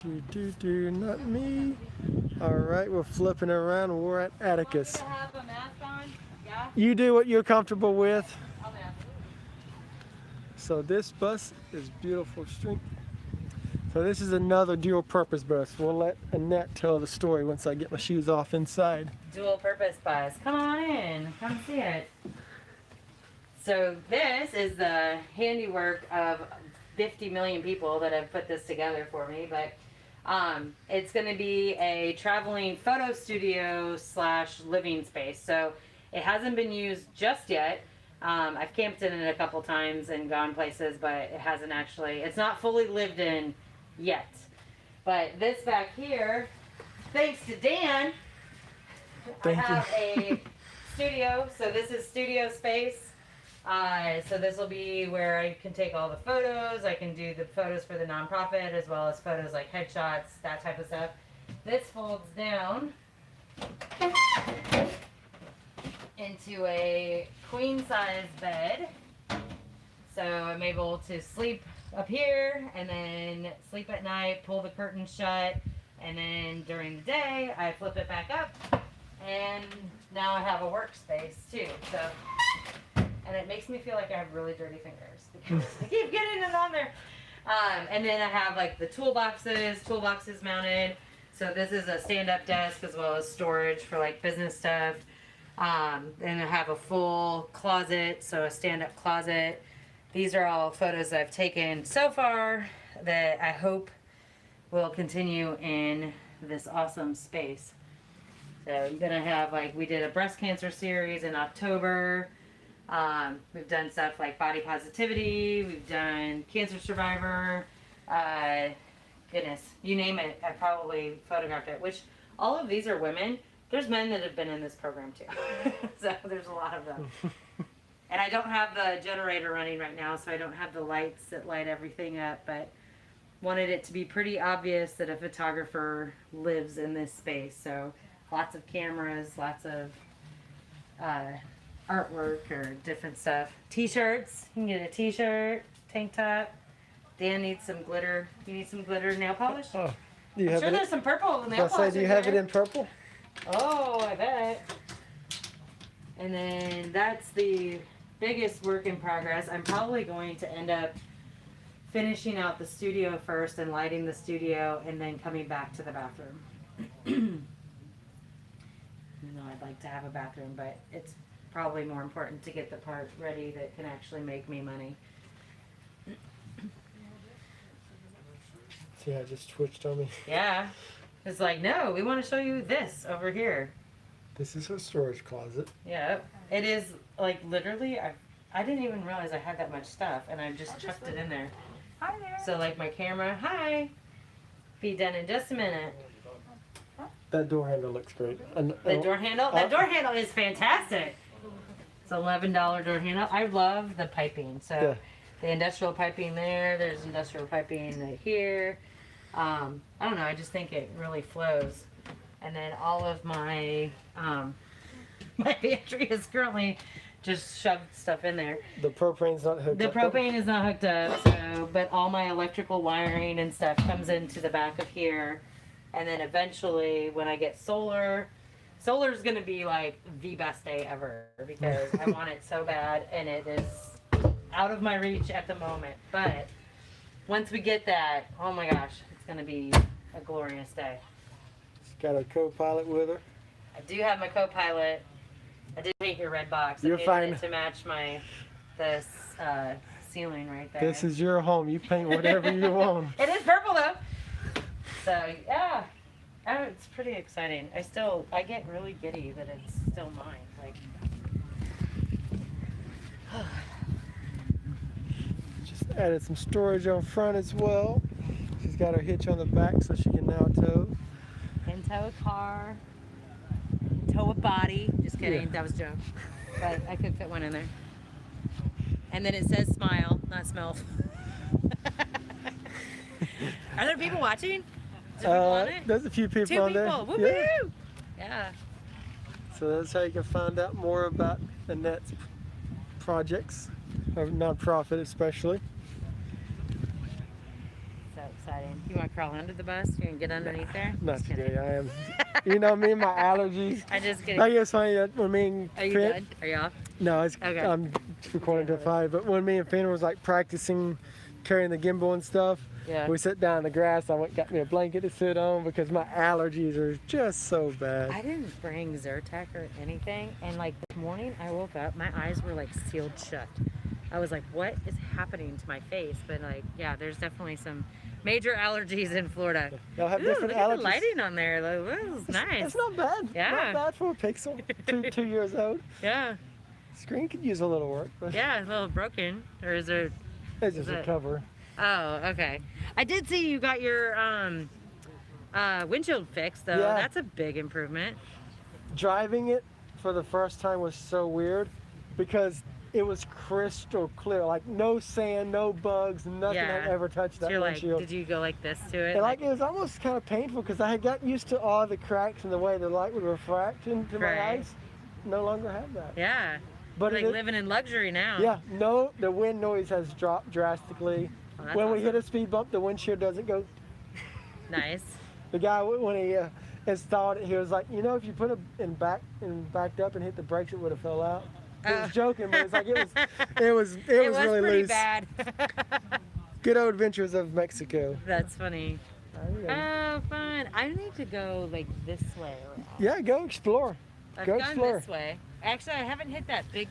Not me. All right, we're flipping around. We're at Atticus. Want me to have a mask on? Yeah? You do what you're comfortable with. I'll mask. So this bus is beautiful street. So this is another dual purpose bus. We'll let Annette tell the story once I get my shoes off inside. Dual purpose bus. Come on in. Come see it. So this is the handiwork of 50 million people that have put this together for me, but it's going to be a traveling photo studio / living space. So it hasn't been used just yet. I've camped in it a couple times and gone places, but it hasn't actually, it's not fully lived in yet. But this back here, thanks to Dan, I have a studio. So this is studio space. So this will be where I can take all the photos. I can do the photos for the nonprofit as well as photos like headshots, that type of stuff. This folds down into a queen size bed. So I'm able to sleep up here and then sleep at night, pull the curtains shut, and then during the day I flip it back up, and now I have a workspace too. So. And it makes me feel like I have really dirty fingers because I keep getting it on there. And then I have like the toolboxes mounted. So this is a stand-up desk as well as storage for like business stuff. And I have a full closet, so a stand-up closet. These are all photos I've taken so far that I hope will continue in this awesome space. So I'm gonna have like, we did a breast cancer series in October. We've done stuff like body positivity, we've done cancer survivor, goodness, you name it, I probably photographed it, which all of these are women. There's men that have been in this program too. So there's a lot of them. And I don't have the generator running right now, so I don't have the lights that light everything up, but wanted it to be pretty obvious that a photographer lives in this space. So lots of cameras, lots of, artwork or different stuff. T-shirts. You can get a t-shirt, tank top. Dan needs some glitter. You need some glitter nail polish? Oh, do you I'm have sure it? there's some purple nail I polish. say, do you have it in purple? Oh, I bet. And then that's the biggest work in progress. I'm probably going to end up finishing out the studio first and lighting the studio and then coming back to the bathroom. Even though I'd like to have a bathroom, but it's probably more important to get the part ready that can actually make me money. See how it just twitched on me? Yeah. It's like, no, we want to show you this over here. This is her storage closet. Yeah. It is like literally, I didn't even realize I had that much stuff and I just chucked it in there. Hi there. So like my camera, hi. Be done in just a minute. That door handle looks great. And, The door handle? That door handle is fantastic. It's an $11 door handle. I love the piping. So yeah. the industrial piping there, there's industrial piping right here. I don't know, I just think it really flows. And then all of my, my pantry is currently just shoved stuff in there. The propane's not hooked The up. propane is not hooked up, so, but all my electrical wiring and stuff comes into the back of here. And then eventually when I get solar is going to be like the best day ever because I want it so bad and it is out of my reach at the moment. But once we get that, oh my gosh, it's going to be a glorious day. She's got a co-pilot with her. I do have my co-pilot. I did paint your red box. You're I fine. it to match this ceiling right there. This is your home. You paint whatever you want. It is purple though. So yeah. Oh, it's pretty exciting. I get really giddy that it's still mine. Like, Just added some storage on front as well. She's got her hitch on the back so she can now tow. can tow a car, tow a body. Just kidding, Yeah. that was a joke. But I could fit one in there. And then it says smile, not smell. Are there people watching? Is there people on it? There's a few people 2 on there. people. Woo-hoo! Yeah. Yeah. So that's how you can find out more about Annette's projects, or nonprofit especially. So exciting. You want to crawl under the bus? You can get underneath there? Not Just today. kidding. I am. You know me, my allergies. I'm just kidding. I guess funny that when me and Are you Finn- done? Are you off? No, it's, Okay. I'm recording to 5. But when me and Finn was like practicing carrying the gimbal and stuff, Yeah. we sat down in the grass. I went and got me a blanket to sit on because my allergies are just so bad. I didn't bring Zyrtec or anything, and like this morning I woke up, my eyes were like sealed shut. I was like, what is happening to my face? But like, yeah, there's definitely some major allergies in Florida. Y'all have Ooh, different look at allergies. the lighting on there. Like, this is nice. It's not bad. Yeah. Not bad for a pixel. 2 years old. Yeah, Screen could use a little work, but yeah, a little broken. Or is there? it's just Is a it- cover. Oh, okay. I did see you got your windshield fixed though. Yeah. That's a big improvement. Driving it for the first time was so weird because it was crystal clear, like no sand, no bugs, nothing Yeah. had ever touched So that you're like, windshield. did you go like this to it? And like it was almost kind of painful because I had gotten used to all the cracks and the way the light would refract into my Right. eyes. No longer have that. yeah. But Like it, living in luxury now. yeah, no, the wind noise has dropped drastically. Oh, that's When we awesome. hit a speed bump, the windshield doesn't go. Nice. The guy when he installed it, he was like, you know, if you put it in backed up and hit the brakes, it would have fell out. He was joking, but it's like it was really pretty loose. bad. Good old adventures of Mexico. That's funny. You know. Oh, fun. I need to go like this way around. Yeah, go explore. I've Go gone explore. this way. Actually, I haven't hit that big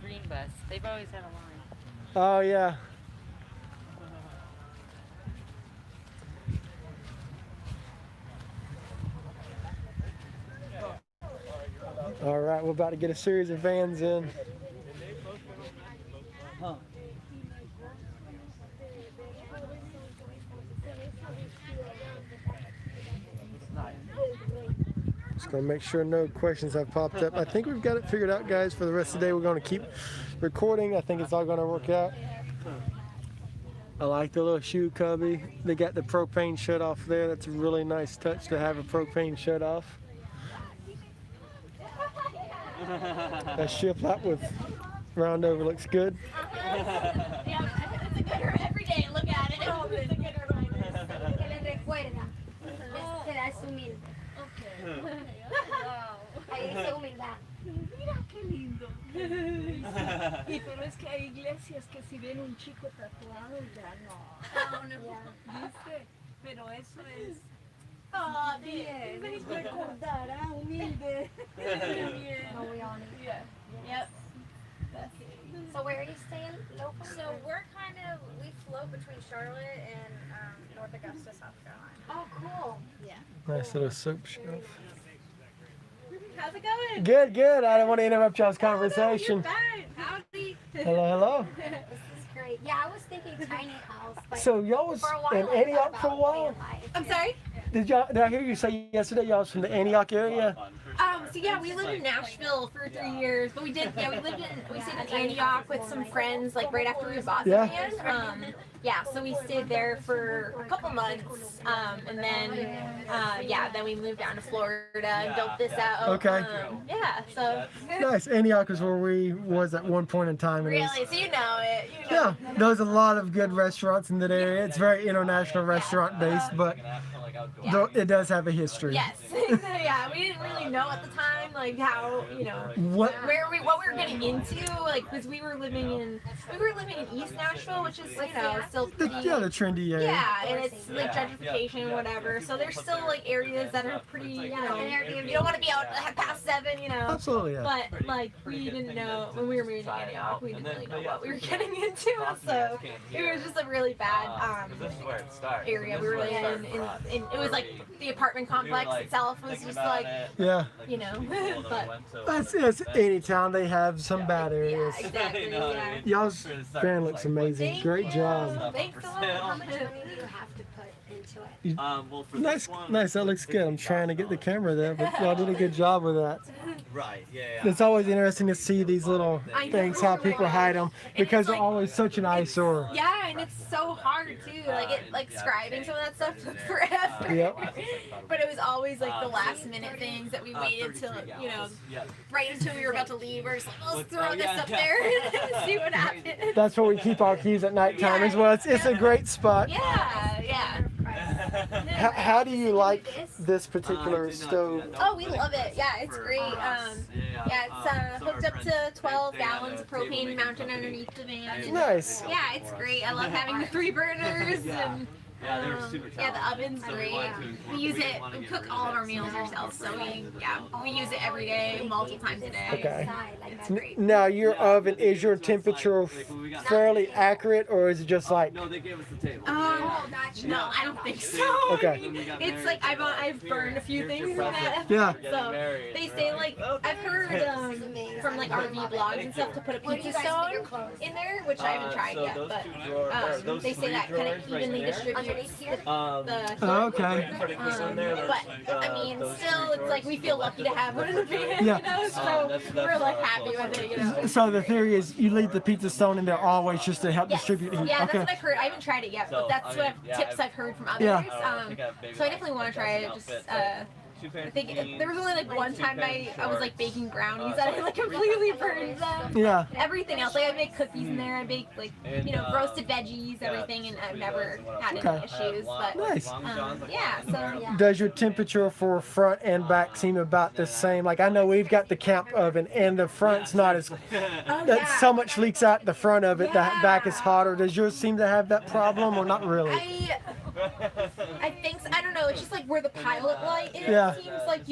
green bus. They've always had a line. Oh yeah. All right, we're about to get a series of vans in. Just gonna make sure no questions have popped up. I think we've got it figured out, guys. For the rest of the day, we're gonna keep recording. I think it's all gonna work out. I like the little shoe cubby. They got the propane shut off there. That's a really nice touch to have a propane shut off. That shift lap with roundover looks good. Yeah, it's a good every day. Look at it. It's a good reminder. Que le recuerda. Te da su humildad. Ahí dice humildad. Mira qué lindo. Y pero es que hay iglesias que si ven un chico tatuado ya no. ¿Viste? Pero eso es. Ah, bien. Es recordar, humilde. Bien. No, we all need. Yeah. Yep. So where are you staying local? So we float between Charlotte and North Augusta, South Carolina. Oh, cool. Nice little soap shelf. How's it going? Good, good. I don't want to interrupt y'all's conversation. Fine. Howdy. Hello, hello. This is great. Yeah, I was thinking tiny house. But So y'all was for a while, in I Antioch thought for a about while? van life. I'm sorry? Did I hear you say yesterday y'all was from the Antioch area? So yeah, we lived in Nashville for 3 years, but we stayed in Antioch with some friends, like right after we bought the Yeah. van. So we stayed there for a couple months, and then then we moved down to Florida and built this out. Okay. So Nice. Antioch is where we was at one point in time. It was- really, so you know it. Yeah, there's a lot of good restaurants in that area. It's very international restaurant based, but it does have a history. Yes. Yeah, we didn't really know at the time, like how What? what we were getting into, like because we were living in East Nashville, which is still pretty. Yeah, the trendy area. Yeah, and it's like gentrification and whatever. So there's still like areas that are pretty, you don't want to be out past 7, Absolutely, yeah. But like we didn't know when we were moving to Antioch, we didn't really know what we were getting into. So it was just a really bad area we were living in. It was like the apartment complex itself was just like Yeah. but It's any town they have some bad areas. yeah, exactly. Y'all's van looks amazing. Thank Great you. job. Thanks a lot. How much money do you have to put in into it. Well, for Nice, this one, nice. That looks good. I'm trying to get the camera there, but y'all did a good job with that. right? Yeah. It's always interesting to see these little things, how people hide them, because they're always such an eyesore. Yeah, and it's so hard too. Like scribing some of that stuff took forever. Yep. But it was always like the last minute things that we waited till, right until we were about to leave. We're just like, let's throw this up there and see what happens. That's where we keep our keys at nighttime as well. It's a great spot. Yeah. How do you like this particular stove? Oh, we love it. Yeah, it's great. It's hooked up to 12 gallons of propane mounted underneath the van. Nice. Yeah, it's great. I love having the 3 burners and the oven's great. We use it, we cook all of our meals ourselves, so we use it every day, multiple times a day. Okay. It's great. Now, your oven, is your temperature fairly accurate, or is it just like? No, they gave us the table. No, I don't think so. Okay. It's like I've burned a few things in that. Yeah. So they say I've heard from RV blogs and stuff to put a pizza stone in there, which I haven't tried yet, but they say that kind of evenly distributes the Okay. but I mean, still, it's like we feel lucky to have one in the van, so we're like happy with it, So the theory is you leave the pizza stone in there always just to help distribute heat. Yeah, that's Okay. what I've heard. I haven't tried it yet, but that's what tips I've heard from others. So I definitely want to try it. Just I think there was only one time I was baking brownies that I completely burned them. Yeah. Everything else, I make cookies in there. I bake roasted veggies, everything, and I've never had any issues. But Nice. So Does your temperature for front and back seem about the same? Like I know we've got the camp oven, and the front's not as. So much leaks out the front of it. The back is hotter. Does yours seem to have that problem, or not really? I think so. I don't know. It's just where the pilot light is. Yeah. It seems like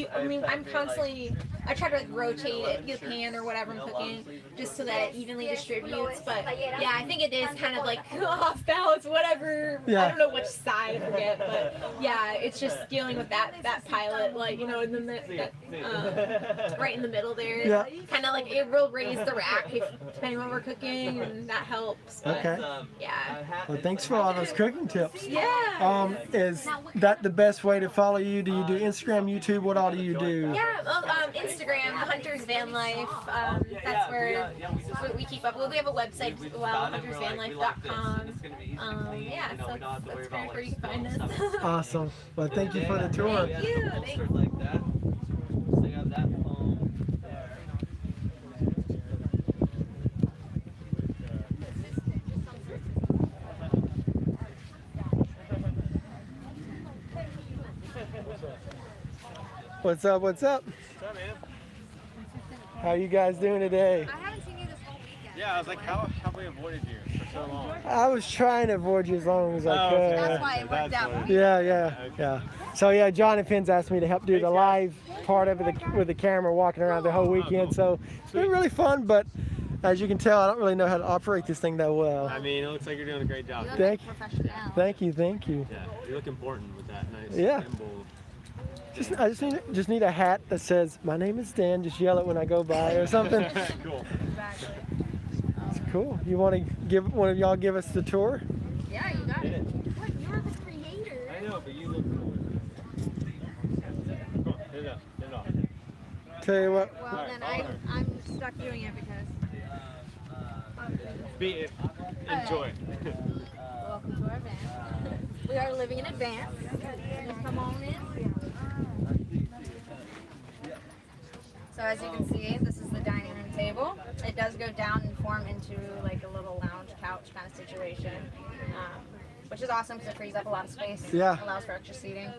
I'm constantly. I try to rotate it, the pan or whatever I'm cooking, just so that it evenly distributes. But yeah, I think it is kind of off balance, whatever. Yeah. I don't know which side, I forget. But yeah, it's just dealing with that pilot light, and then that right in the middle there. Yeah. Kind of it will raise the rack depending on what we're cooking, and that helps. But, Okay. Yeah. Well, thanks for all those cooking tips. Yeah. Is that the best way to follow you? Do you do Instagram, YouTube? What all do you do? Yeah, well, Instagram, Hunter's Van Life. That's where we keep up. Well, we have a website as well, huntersvanlife.com. So that's kind of where you can find us. Awesome. Well, thank you for the tour. Thank you. Thanks. Like that. So they got that foam there. What's up? What's up? What's up, man? How you guys doing today? I haven't seen you this whole weekend. Yeah, I was like, how have we avoided you for so long? I was trying to avoid you as long as I could. That's why it worked out. Yeah. So yeah, John and Finn's asked me to help do the live part of it with the camera, walking around the whole weekend. So it's been really fun, but as you can tell, I don't really know how to operate this thing that well. I mean, it looks like you're doing a great job. Thank you. Yeah, you look important with that nice symbol. I just need a hat that says my name is Dan. Just yell it when I go by or something. Cool. It's cool. You want to give one of y'all give us the tour? Yeah, you got it. What? You're the creator. I know, but you look cool. Come on, hit it off. Tell you what. Well, then I'm stuck doing it because. Enjoy. Welcome to our van. We are living in advance. Just come on in. So as you can see, this is the dining room table. It does go down and form into a little lounge couch kind of situation, which is awesome because it frees up a lot of space. Yeah. Allows for extra seating.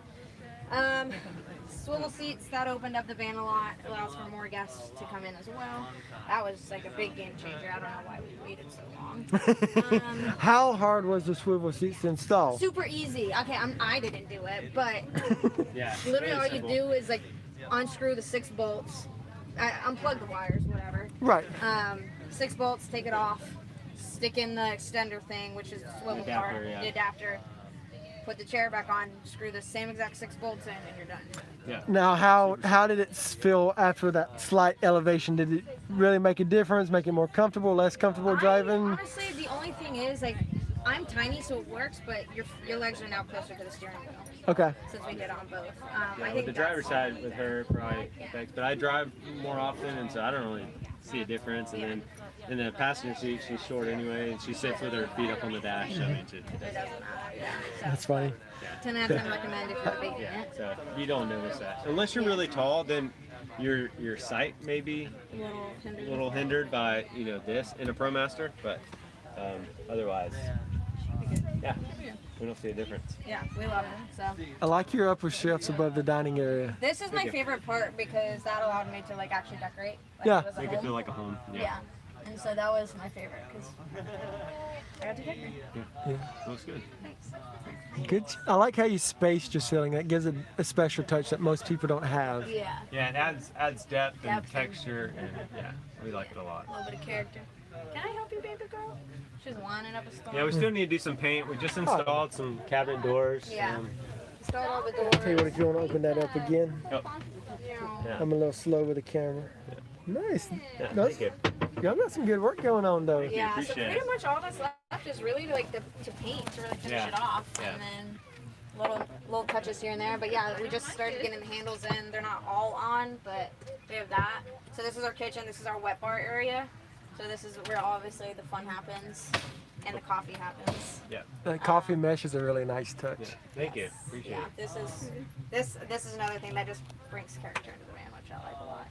Swivel seats, that opened up the van a lot. Allows for more guests to come in as well. That was a big game changer. I don't know why we waited so long. How hard was the swivel seats to install? Super easy. Okay, I didn't do it, but Yeah. literally all you do is unscrew the 6 bolts, unplug the wires, whatever. Right. 6 bolts, take it off, stick in the extender thing, which is the swivel part, the adapter. Put the chair back on, screw the same exact 6 bolts in, and you're done. Yeah. Now, how did it feel after that slight elevation? Did it really make a difference? Make it more comfortable, less comfortable driving? Honestly, the only thing is I'm tiny, so it works, but your legs are now closer to the steering wheel Okay. since we did on both. I With think the driver's side with her probably affects, but I drive more often, and so I don't really see a difference. And then in the passenger seat, she's short anyway, and she sits with her feet up on the dash. So I mean, it doesn't matter. Yeah. That's funny. 10 out of 10 recommend if you're debating yeah, it. so you don't notice that unless you're really tall. Then your sight may be a little hindered by this in a ProMaster, but otherwise, yeah, we don't see a difference. Yeah, we love it. So I like your upper shelves above the dining area. this is my favorite part because that allowed me to like actually decorate. Like, Yeah. it was a Make it home. feel like a home. Yeah. And so that was my favorite because I got to decorate. Looks good. Good. I like how you spaced your ceiling. That gives it a special touch that most people don't have. Yeah. Yeah, it adds depth and Depth. texture, and yeah, we like it a lot. A little bit of character. Can I help you, baby girl? She's winding up a storm. Yeah, we still need to do some paint. We just installed some cabinet doors. Yeah. Start all the Tell you doors. what, if you want to open that up again, Yeah. I'm a little slow with the camera. Nice. Yeah, That's- thank you. Y'all got some good work going on though. Yeah, so appreciate pretty it. much all that's left is really like to paint, to really finish Yeah. it off, Yeah. and then little touches here and there. But yeah, we just started getting the handles in. They're not all on, but we have that. So this is our kitchen. This is our wet bar area. So this is where obviously the fun happens and the coffee happens. Yeah. That coffee mesh is a really nice touch. Yeah. Thank you. Appreciate Yeah, it. this is another thing that just brings character into the van, which I like a lot.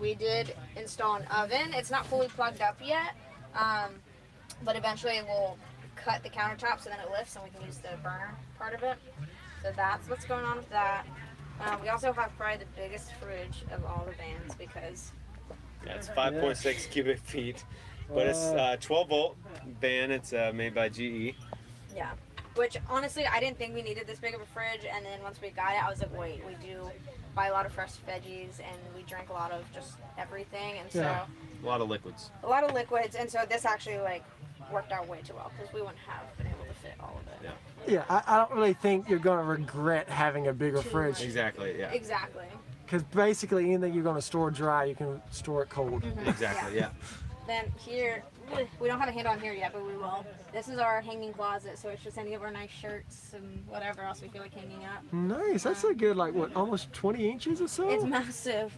We did install an oven. It's not fully plugged up yet, but eventually we'll cut the countertop so then it lifts and we can use the burner part of it. So that's what's going on with that. We also have probably the biggest fridge of all the vans because Yeah, it's 5.6 cubic feet, but it's 12 volt van. It's made by GE. yeah. Which honestly, I didn't think we needed this big of a fridge, and then once we got it, I was like, wait, we do buy a lot of fresh veggies, and we drink a lot of just everything, and so Yeah. A lot of liquids. a lot of liquids, and so this actually like worked out way too well because we wouldn't have been able to fit all of it. Yeah. Yeah, I don't really think you're going to regret having a bigger fridge. Exactly. Yeah. Exactly. Because basically anything you're going to store dry, you can store it cold. Exactly. Yeah. Then here, we don't have a handle on here yet, but we will. This is our hanging closet, so it's just any of our nice shirts and whatever else we feel like hanging up. Nice. That's a good, like, what, almost 20 inches or so? It's massive.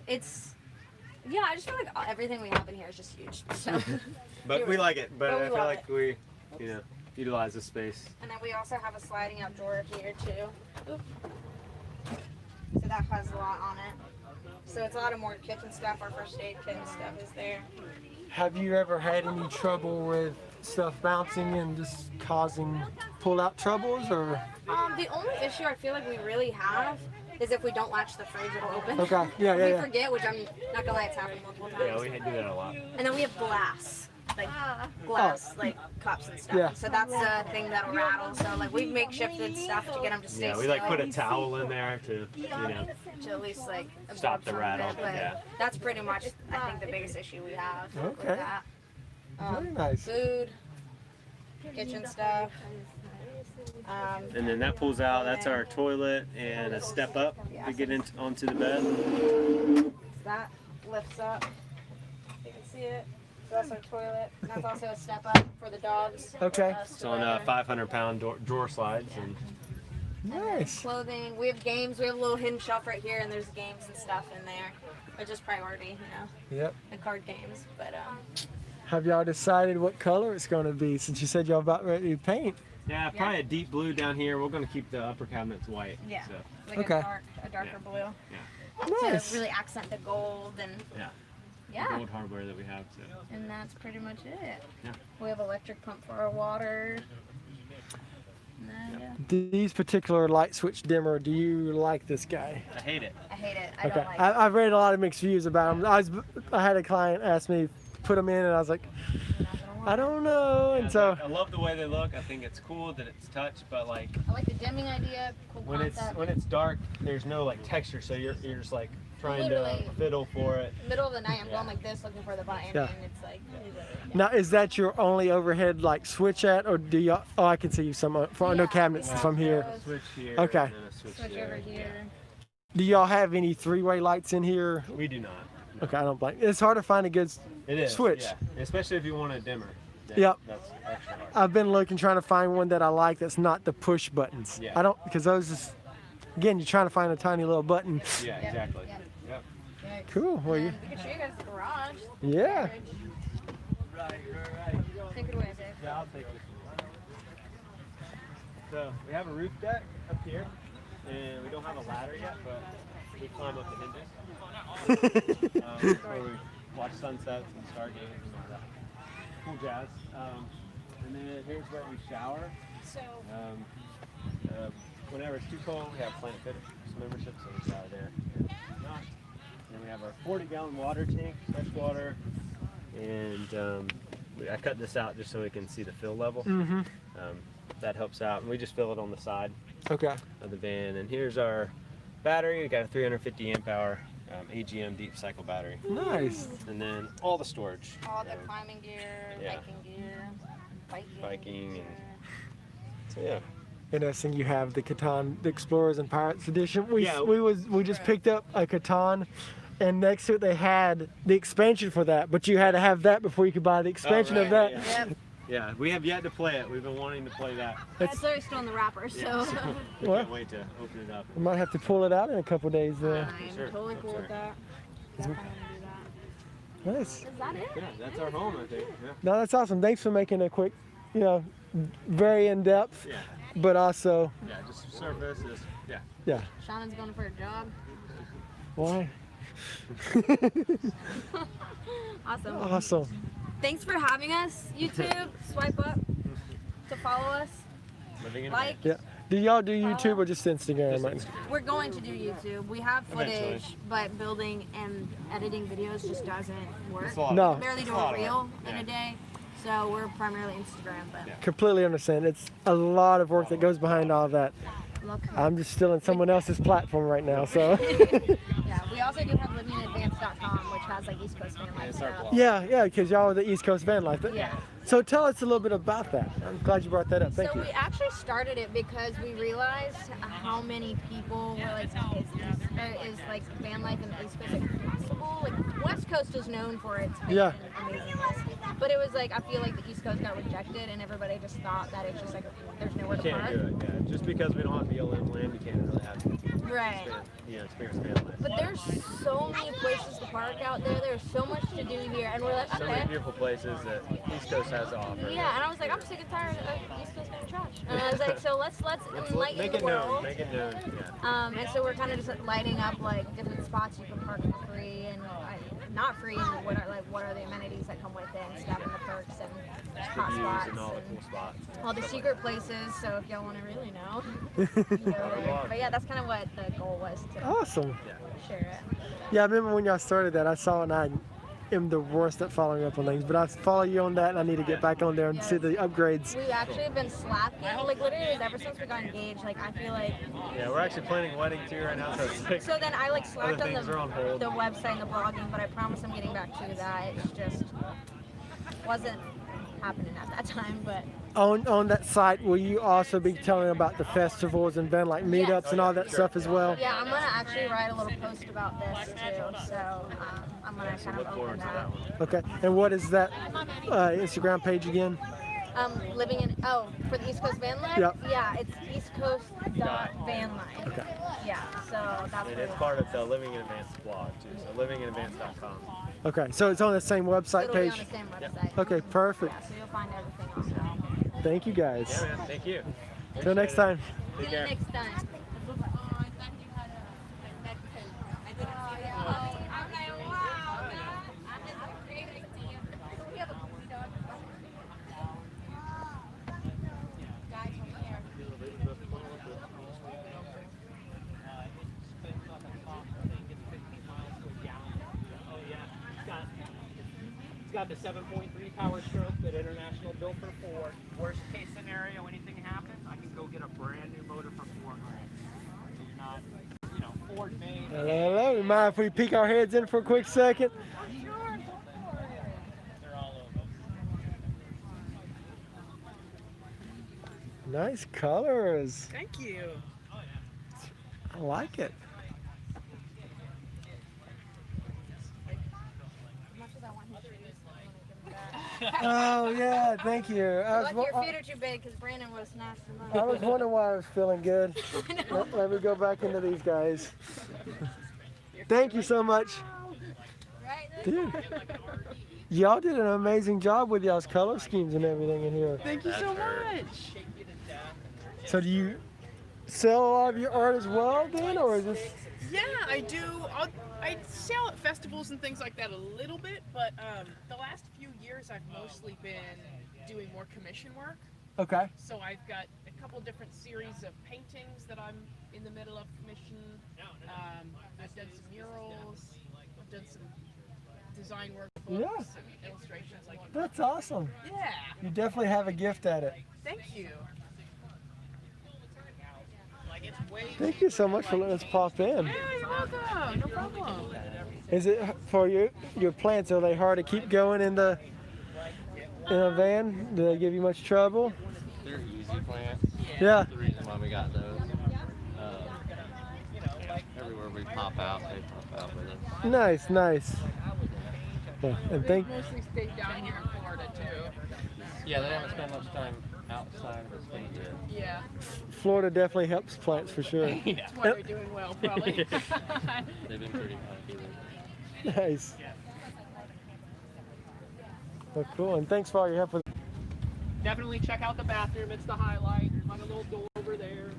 Yeah, I just feel like everything we have in here is just huge. So. But we like it. But But we I feel love like we, utilize the space. And then we also have a sliding out drawer here too. Oop. So that has a lot on it. So it's a lot of more kitchen stuff. Our first aid kit and stuff is there. Have you ever had any trouble with stuff bouncing and just causing pull-out troubles, or? The only issue I feel like we really have is if we don't latch the fridge, it'll open. Okay, yeah, We yeah, yeah. forget, which I'm not gonna lie, it's happened multiple times. Yeah, we do that a lot. And then we have glass, like cups and stuff. Yeah. So that's the thing that'll rattle. So like we've makeshifted stuff to get them to stay Yeah, we like still, put a towel in there to, to at least like Stop absorb the some of rattle, it, but yeah. that's pretty much I think the biggest issue we have with Okay. that. Very nice. Food, kitchen stuff. And then that pulls out. That's our toilet and a step up to get onto the bed. So that lifts up. You can see it. So that's our toilet. And that's also a step up for the dogs. Okay. for us It's to on wear. 500-pound drawer slides. And Nice. Clothing. We have games. We have a little hidden shelf right here, and there's games and stuff in there. Which is priority, Yep. the card games. But Have y'all decided what color it's going to be, since you said y'all about ready to paint? yeah, probably a deep blue down here. We're going to keep the upper cabinets white. yeah, So, like Okay. a darker Yeah. blue Nice. to really accent the gold and yeah. yeah. Gold hardware that we have. So. And that's pretty much it. Yeah. We have electric pump for our water. And then, yeah. These particular light switch dimmer, do you like this guy? I hate it. I hate it. I Okay. don't like it. I've read a lot of mixed views about them. I had a client ask me put them in, and I was like, I don't know. And so I love the way they look. I think it's cool that it's touch, but like I like the dimming idea. Cool when concept. it's dark, there's no like texture, so you're just like trying Literally. to fiddle for it. Middle of the night, I'm going like this, looking for the button, Yeah. and it's like. now, is that your only overhead like switch at, or do y'all? Oh, I can see you some for no Yeah, cabinets we have from here. those. Switch here. Okay. And then a switch Switch there. over here. Do y'all have any three-way lights in here? We do not. Okay, I don't blame. It's hard to find a good It is switch. yeah. Especially if you want a dimmer. then Yep. that's extra hard. I've been looking, trying to find one that I like that's not the push buttons. Yeah. I don't, because those is, again, you're trying to find a tiny little button. Yeah, exactly. Yep. Cool. Well, you, We can show you guys the garage. yeah. Right. Take it away, Dave. Yeah, I'll take this. So we have a roof deck up here, and we don't have a ladder yet, but we climb up the hinges. Where we watch sunsets and stargaze and all that. Cool jazz. And then here's where we shower. So, Whenever it's too cold, we have Planet Fitness membership, so we shower there. And then we have our 40-gallon water tank, fresh water, and I cut this out just so we can see the fill level. Mm-hmm. That helps out, and we just fill it on the side Okay. of the van. And here's our battery. We got a 350 amp hour AGM deep cycle battery, Nice. and then all the storage. All the climbing gear, Yeah. hiking gear, Biking and so yeah. Interesting. You have the Catan, the Explorers and Pirates edition. We Yeah. we just picked up a Catan, and next to it they had the expansion for that. But you had to have that before you could buy the expansion of that. Yeah. Yeah, we have yet to play it. We've been wanting to play that. It's already still in the wrapper, so. We Well. can't wait to open it up. We might have to pull it out in a couple days. I'm Sure, totally cool sure. with that. Definitely gonna do Nice. that. Is that it? Yeah, that's our home, I think. Yeah. No, that's awesome. Thanks for making a quick, very in depth, Yeah. but also, Yeah, just surface is yeah. Shannon's going for a jog. Why? Awesome. Awesome. Thanks for having us, YouTube. Swipe up to follow us. living in Like, Yeah. Do y'all do YouTube or just Instagram? Just we're going to do YouTube. We have footage, Eventually. but building and editing videos just doesn't work. It's a lot. No. We barely do It's a lot a of reel work. in Yeah. a day, so we're primarily Instagram. But Yeah. Completely understand. It's a lot of work that goes behind all that. look, I'm just still in someone else's platform right now, so. yeah, we also do have livinginadvance.com, which has like East Coast fan life It's our stuff. blog. Yeah, because y'all are the East Coast van life. Yeah. So tell us a little bit about that. I'm glad you brought that up. Thank So you. we actually started it because we realized how many people were like, is like van life in the East Coast like possible? Like West Coast is known for its Yeah. amazingness, but it was like I feel like the East Coast got rejected and everybody just thought that it's just like there's nowhere You to can't park. do it. Yeah. Just because we don't have BLM land, you can't really have Right. experience van life. But there's so many places to park out there. There's so much to do here, and we're like, So many okay. beautiful places that East Coast has to offer. Yeah, and I was like, I'm sick and tired of East Coast being trash. And I was like, so let's enlighten Make the it known. world. Make it known. Yeah. And so we're kind of just lighting up like different spots you can park for free and not free, and what are the amenities that come with it, and stuff, and the perks and The hot views spots and all the and cool spots. all the secret places. So if y'all want to really know, you can go there. But yeah, that's kind of what the goal was to Awesome. share it. Yeah, I remember when y'all started that, I saw it and I am the worst at following up on things, but I follow you on that and I need to get back on there and see the upgrades. We've actually been slacking, like literally ever since we got engaged. Like I feel like. Yeah, we're actually planning a wedding too right now, so it's like, So then I like slacked on things are on hold. the website and the blogging, but I promise I'm getting back to that. It's just wasn't happening at that time, but On that site, will you also be telling about the festivals and van like meetups and all that stuff as well? yeah, I'm gonna actually write a little post about this too. So I'm gonna kind look of forward open to that. that one. Okay. And what is that Instagram page again? Living in for the East Coast Van Life. Yep. Yeah, it's East Coast Van Life. Okay. Yeah, so that's And what it's part of the Living in Advance blog too, so livinginadvance.com. Okay. So it's on the same website it'll be page? on the same website. Okay, perfect. Yeah, so you'll find everything on there. Thank you guys. Yeah, man. Thank you. Till next time. See Take you care. next time. It's got the 7.3 power stroke that International built for Ford. Worst case scenario, anything happens, I can go get a brand new motor for $4,000. So you're not, Ford made. Hello. You mind if we peek our heads in for a quick second? They're all over. Nice colors. Thank you. I like it. Oh yeah, thank you. Lucky your feet are too big because Brandon would have snatched them I up. was wondering why I was feeling good. Let me go back into these guys. Thank you so much. Right? Dude, y'all did an amazing job with y'all's color schemes and everything in here. Thank you so much. So do you sell a lot of your art as well then, or is this? Yeah, I do. I sell at festivals and things like that a little bit, but the last few years I've mostly been doing more commission work. Okay. So I've got a couple different series of paintings that I'm in the middle of commission. I've done some murals. I've done some design workbooks Yeah. and illustrations like that. That's awesome. Yeah, You definitely have a gift at it. thank you. Thank you so much for letting us pop in. Yeah, you're welcome. No problem. Is it for your plants? Are they hard to keep going in a van? Do they give you much trouble? They're easy plants. Yeah. That's the reason why we got those. Everywhere we pop out, they pop out with us. Nice, nice. Yeah, and They mostly stay down here in Florida too. Yeah, they haven't spent much time outside of the state yet. Yeah, Florida definitely helps plants for sure. Yeah. that's why they're doing well, probably. They've been pretty happy. Nice. Well, cool. And thanks for all your help with. Definitely check out the bathroom. It's the highlight. There's like a little door over there.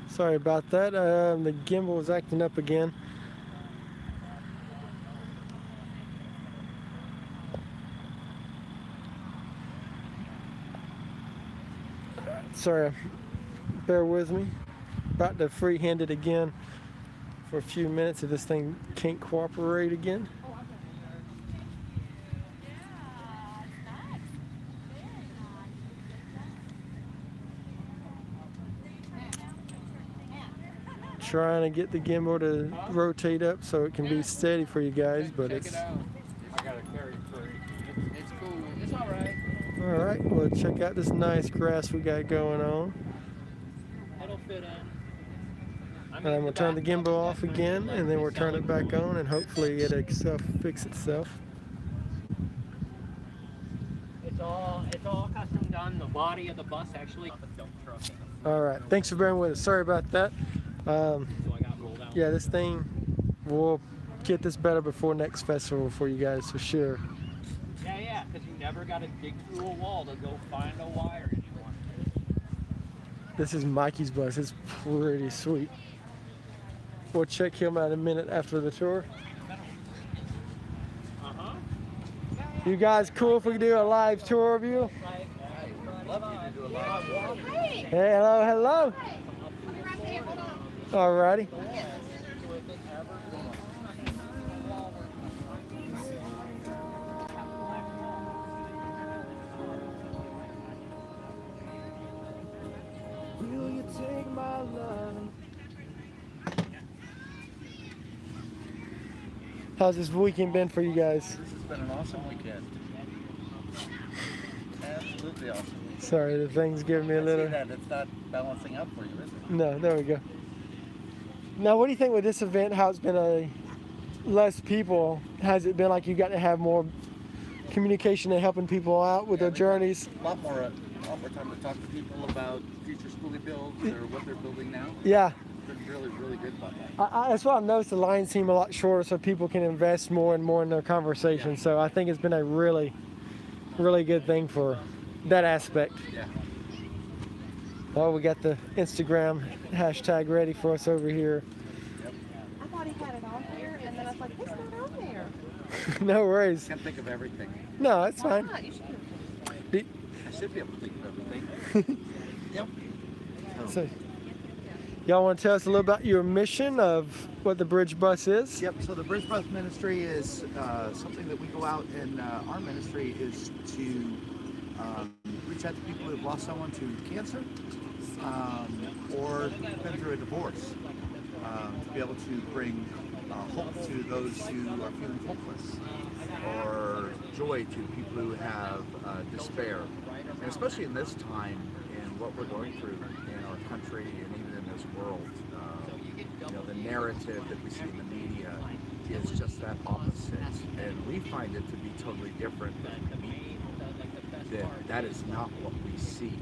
Sorry about that. The gimbal was acting up again. Sorry, bear with me. About to freehand it again for a few minutes if this thing can't cooperate again. Trying to get the gimbal to rotate up so it can be steady for you guys, but Check it's it out. I got a carry free. It's cool. It's all right. all right. Well, check out this nice grass we got going on. It'll fit in. And we'll turn the gimbal off again, and then we'll turn it back on, and hopefully it'll fix itself. It's all custom done. The body of the bus actually off a dump truck. All right. Thanks for bearing with us. Sorry about that. So I got rolled out. Yeah, this thing, we'll get this better before next festival for you guys for sure. Yeah, because you never got to dig through a wall to go find a wire anymore. This is Mikey's bus. It's pretty sweet. We'll check him out in a minute after the tour. Uh-huh. You guys cool if we do a live tour of you? Hey, hello, hello. Alrighty. Will you take my love? How's this weekend been for you guys? This has been an awesome weekend. Absolutely awesome. Sorry, the thing's giving me a I little. see that it's not balancing up for you, is it? No, there we go. Now, what do you think with this event? How it's been less people? Has it been like you got to have more communication and helping people out with their journeys? A lot more time to talk to people about future schoolie builds or what they're building now. Yeah, It's been really, really good about that. that's what I've noticed. The lines seem a lot shorter, so people can invest more and more in their conversation. Yeah. So I think it's been a really, really good thing for that aspect. Yeah. Oh, we got the Instagram hashtag ready for us over here. I thought he had it on here, and then I was like, it's not on there. No worries. Can't think of everything. No, it's Why fine. not? You should. I should be able to think of everything. Yep. So, y'all want to tell us a little about your mission of what the Bridge Bus is? Yep, so the Bridge Bus Ministry is something that we go out and our ministry is to reach out to people who have lost someone to cancer or been through a divorce, to be able to bring hope to those who are feeling hopeless, or joy to people who have despair. And especially in this time in what we're going through in our country and even in this world. The narrative that we see in the media is just that opposite, and we find it to be totally different than we meet people. That is not what we see.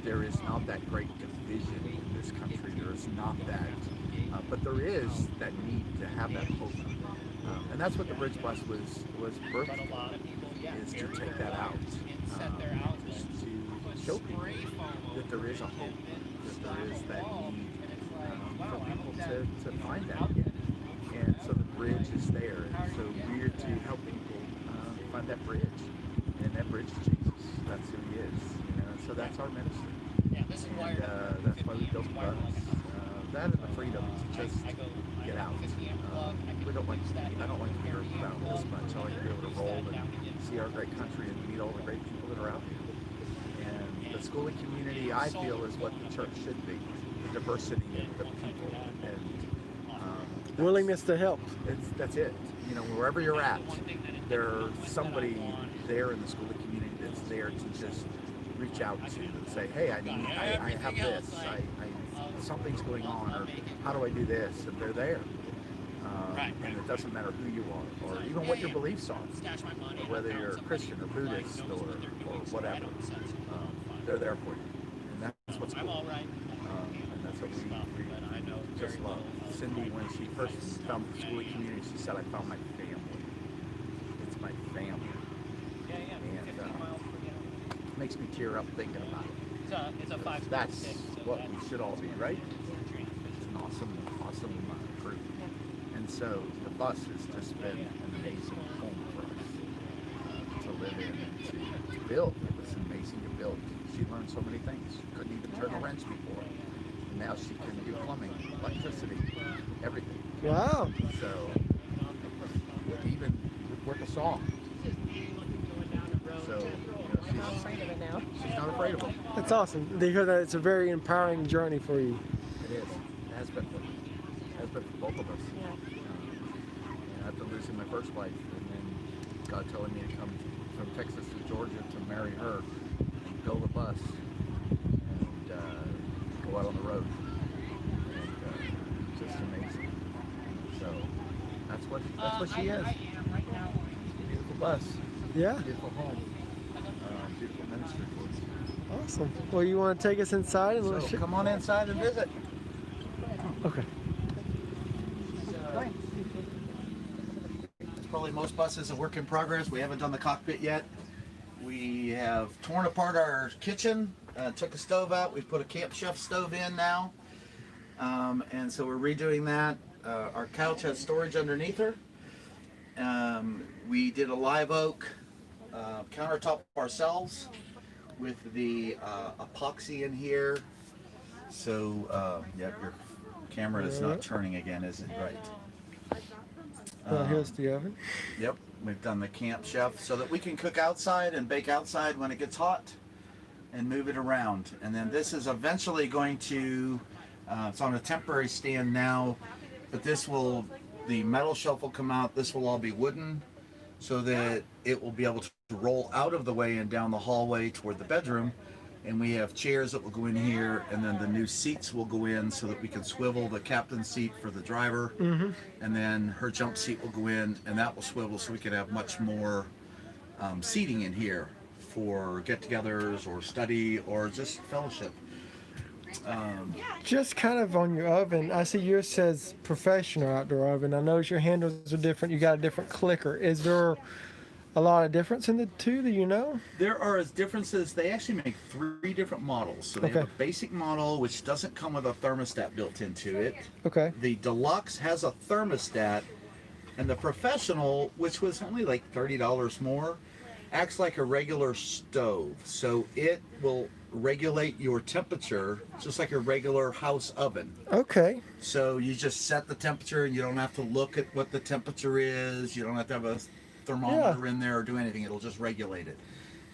There is not that great division in this country. There is not that, but there is that need to have that hope, and that's what the Bridge Bus was birthed for, is to take that out, just to show people that there is a hope, that there is that need for people to find that again. And so the bridge is there, and so we're to help people find that bridge, and that bridge is Jesus. That's who he is. So that's our ministry. And that's why we built the bus. That and the freedom to just get out. I don't like to hear about this much. I like to be able to roll and see our great country and meet all the great people that are out here. And the schooling community, I feel, is what the church should be. The diversity of the people and willingness to help. That's it. Wherever you're at, there's somebody there in the schooling community that's there to just reach out to and say, hey, I have this, something's going on, or how do I do this? And they're there. And it doesn't matter who you are, or even what your beliefs are, or whether you're a Christian or Buddhist or whatever. They're there for you. And that's what's cool. And that's what we just love. Cindy, when she first found the schooling community, she said, I found my family. It's my family. And it makes me tear up thinking about it. That's what we should all be, right? It's an awesome group. And so the bus has just been an amazing home for us to live in and to build. It was amazing to build. She learned so many things. She couldn't even turn a wrench before. And now she can do plumbing, electricity, everything. Wow. So even work a saw. So she's not afraid of them. That's awesome. They hear that it's a very empowering journey for you. It is. It has been for me. It has been for both of us. After losing my first wife, and then God telling me to come from Texas to Georgia to marry her, and build a bus, and go out on the road. And just amazing. So that's what she is. Beautiful bus. Yeah. Beautiful home. Beautiful ministry for us. Awesome. Well, you want to take us inside and So come on inside and visit. Okay. Probably most buses a work in progress. We haven't done the cockpit yet. We have torn apart our kitchen, took a stove out. We've put a Camp Chef stove in now. And so we're redoing that. Our couch has storage underneath her. We did a live oak countertop ourselves with the epoxy in here. So, yeah, your camera is not turning again, is it? Right. Here's the oven. Yep, we've done the Camp Chef so that we can cook outside and bake outside when it gets hot and move it around. And then this is eventually going to, it's on a temporary stand now, but the metal shelf will come out. This will all be wooden so that it will be able to roll out of the way and down the hallway toward the bedroom. And we have chairs that will go in here, and then the new seats will go in so that we can swivel the captain's seat for the driver, and then her jump seat will go in, and that will swivel so we can have much more seating in here for get-togethers or study or just fellowship. Just kind of on your oven, I see yours says professional outdoor oven. I notice your handles are different. You got a different clicker. Is there a lot of difference in the two, do you know? There are differences. They actually make 3 different models. So they have a basic model, which doesn't come with a thermostat built into it. Okay. The deluxe has a thermostat, and the professional, which was only like $30 more, acts like a regular stove. So it will regulate your temperature just like a regular house oven. Okay. So you just set the temperature, and you don't have to look at what the temperature is. You don't have to have a thermometer in there or do anything. It'll just regulate it.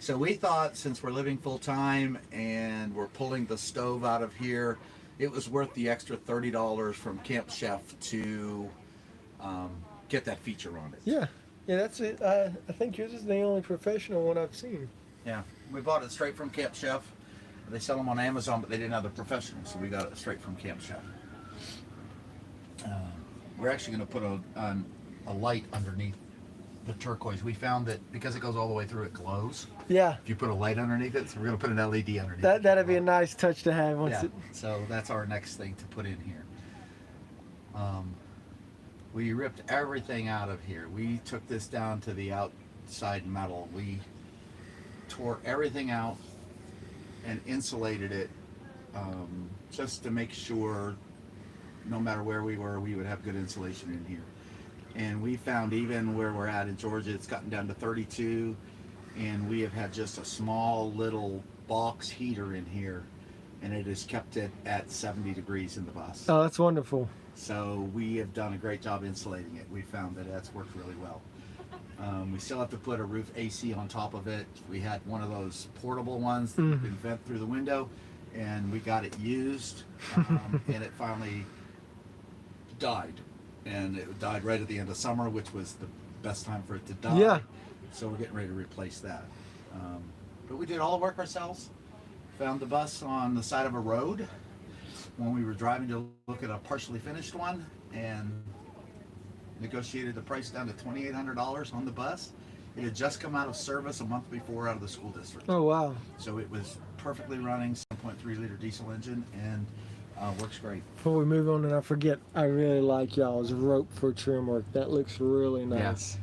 So we thought, since we're living full time and we're pulling the stove out of here, it was worth the extra $30 from Camp Chef to get that feature on it. Yeah, that's it. I think yours is the only professional one I've seen. Yeah, we bought it straight from Camp Chef. They sell them on Amazon, but they didn't have the professional, so we got it straight from Camp Chef. We're actually going to put a light underneath the turquoise. We found that because it goes all the way through, it glows. Yeah. If you put a light underneath it, so we're going to put an LED underneath it. That'd be a nice touch to have once Yeah. it. So that's our next thing to put in here. We ripped everything out of here. We took this down to the outside metal. We tore everything out and insulated it just to make sure no matter where we were, we would have good insulation in here. And we found even where we're at in Georgia, it's gotten down to 32, and we have had just a small little box heater in here, and it has kept it at 70 degrees in the bus. Oh, that's wonderful. So we have done a great job insulating it. We found that that's worked really well. We still have to put a roof AC on top of it. We had one of those portable ones that you can vent through the window, and we got it used, and it finally died. And it died right at the end of summer, which was the best time for it to die. Yeah. So we're getting ready to replace that. But we did all the work ourselves. Found the bus on the side of a road when we were driving to look at a partially finished one, and negotiated the price down to $2,800 on the bus. It had just come out of service a month before out of the school district. Oh, wow. So it was perfectly running, 7.3 liter diesel engine, and works great. Before we move on, and I forget, I really like y'all's rope for trim work. That looks really nice.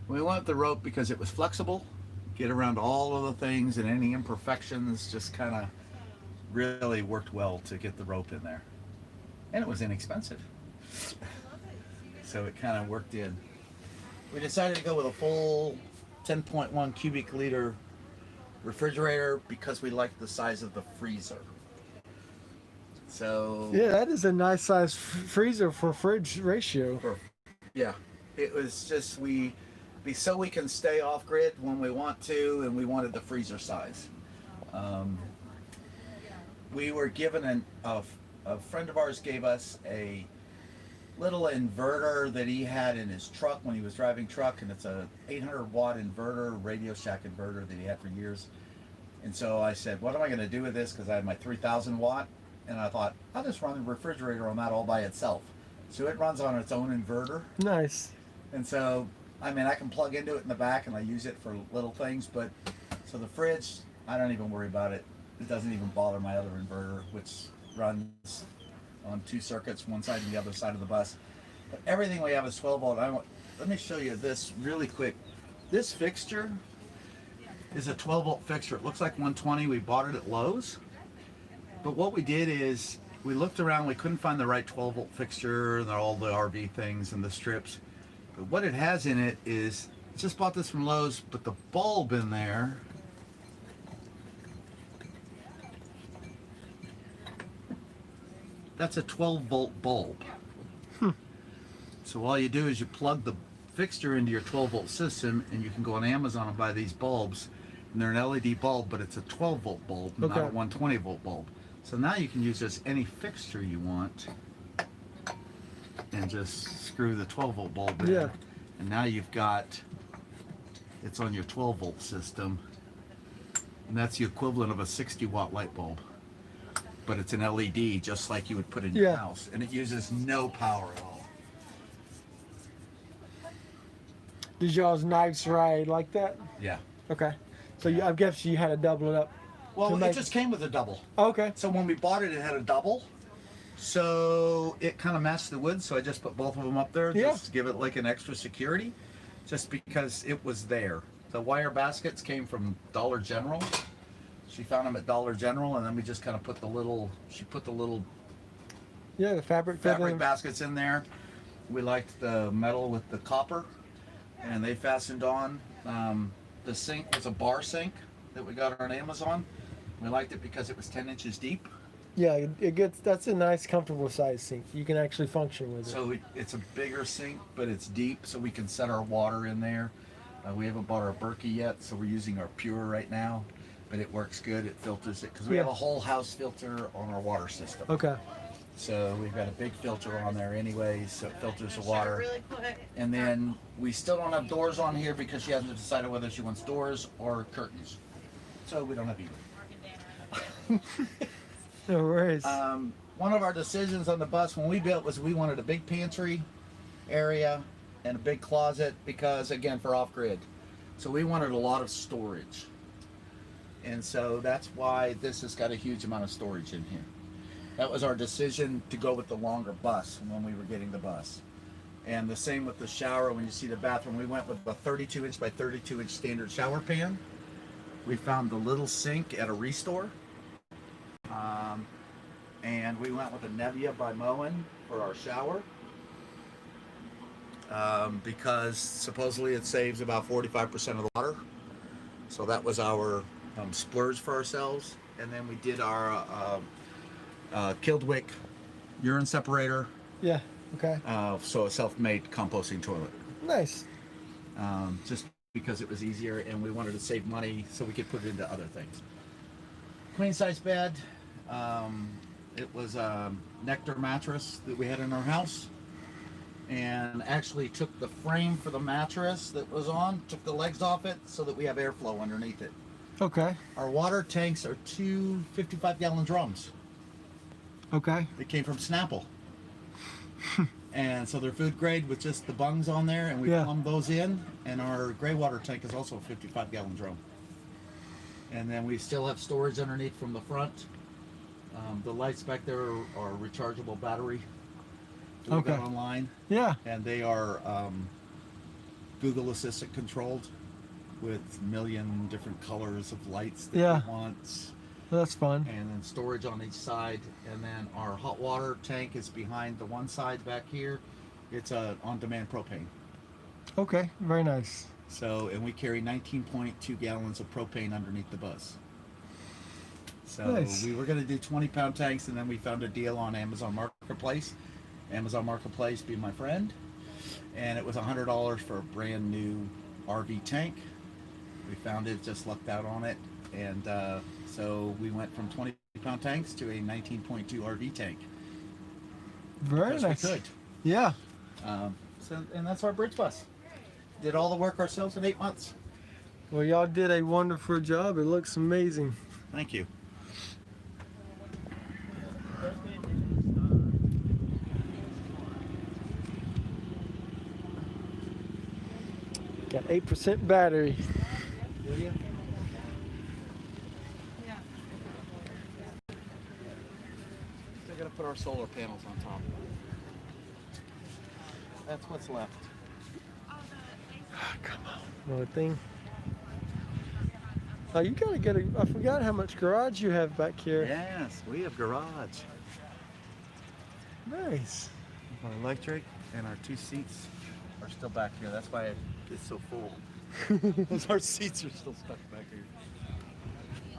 We went the rope because it was flexible, get around all of the things, and any imperfections just kind of really worked well to get the rope in there. And it was inexpensive. So it kind of worked in. We decided to go with a full 10.1 cubic liter refrigerator because we liked the size of the freezer. So Yeah, that is a nice size freezer for fridge ratio. yeah, it was just so we can stay off grid when we want to, and we wanted the freezer size. We were given a friend of ours gave us a little inverter that he had in his truck when he was driving truck, and it's a 800 watt inverter, Radio Shack inverter that he had for years. And so I said, what am I going to do with this? Because I had my 3000 watt, and I thought I'll just run the refrigerator on that all by itself. So it runs on its own inverter. Nice. And so I mean, I can plug into it in the back and I use it for little things, but so the fridge, I don't even worry about it. It doesn't even bother my other inverter, which runs on 2 circuits, one side and the other side of the bus. But everything we have is 12 volt. Let me show you this really quick. This fixture is a 12 volt fixture. It looks like 120. We bought it at Lowe's. But what we did is we looked around, we couldn't find the right 12 volt fixture and all the RV things and the strips. But what it has in it is, I just bought this from Lowe's, but the bulb in there, that's a 12 volt bulb. So all you do is you plug the fixture into your 12 volt system, and you can go on Amazon and buy these bulbs, and they're an LED bulb, but it's a 12 volt bulb, not a 120 volt bulb. So now you can use just any fixture you want and just screw the 12 volt bulb in. Yeah. And now you've got, it's on your 12 volt system, and that's the equivalent of a 60 watt light bulb. But it's an LED, just like you would put in your house, and it uses no power at all. Did y'all's nights ride like that? Yeah. Okay. So I guess you had to double it up. Well, it just came with a double. Okay. So when we bought it, it had a double. So it kind of matched the wood, so I just put both of them up there just to give it like an extra security, just because it was there. The wire baskets came from Dollar General. She found them at Dollar General, and then we just kind of put the little, she put the little the fabric baskets in there. We liked the metal with the copper, and they fastened on. The sink was a bar sink that we got on Amazon. We liked it because it was 10 inches deep. Yeah, it gets, that's a nice, comfortable size sink. You can actually function with it. So it's a bigger sink, but it's deep, so we can set our water in there. We haven't bought our Berkey yet, so we're using our Pure right now, but it works good. It filters it, because we have a whole house filter on our water system. Okay. So we've got a big filter on there anyway, so it filters the water. Really quick. And then we still don't have doors on here because she hasn't decided whether she wants doors or curtains. So we don't have either. No worries. One of our decisions on the bus when we built was we wanted a big pantry area and a big closet because, again, for off-grid. So we wanted a lot of storage. And so that's why this has got a huge amount of storage in here. That was our decision to go with the longer bus when we were getting the bus. And the same with the shower. When you see the bathroom, we went with a 32-inch by 32-inch standard shower pan. We found the little sink at a Restore. And we went with a Nevia by Moen for our shower. Because supposedly it saves about 45% of the water. So that was our splurge for ourselves. And then we did our Kildwick urine separator. Yeah, okay. So a self-made composting toilet. Nice. Just because it was easier and we wanted to save money so we could put it into other things. Queen size bed. It was a Nectar mattress that we had in our house. And actually took the frame for the mattress that was on, took the legs off it so that we have airflow underneath it. Okay. Our water tanks are two 55-gallon drums. Okay. They came from Snapple. And so they're food grade with just the bungs on there, and we plumb those in. And our gray water tank is also a 55-gallon drum. And then we still have storage underneath from the front. The lights back there are rechargeable battery. We got online. Yeah. And they are Google Assistant controlled with a million different colors of lights that you want. That's fun. And then storage on each side. And then our hot water tank is behind the one side back here. It's a on-demand propane. Okay, very nice. So, and we carry 19.2 gallons of propane underneath the bus. So nice. We were going to do 20-pound tanks, and then we found a deal on Amazon Marketplace. Amazon Marketplace, be my friend. And it was $100 for a brand new RV tank. We found it, just lucked out on it. And so we went from 20-pound tanks to a 19.2 RV tank. Very nice. We could. Yeah. And that's our bridge bus. Did all the work ourselves in 8 months. Well, y'all did a wonderful job. It looks amazing. Thank you. Got 8% battery. Do you? Yeah. They're going to put our solar panels on top. That's what's left. Come on. Another thing. Oh, you gotta get a. I forgot how much garage you have back here. Yes, we have garage. Nice. Our electric and our 2 seats are still back here. That's why it's so full. Our seats are still stuck back here.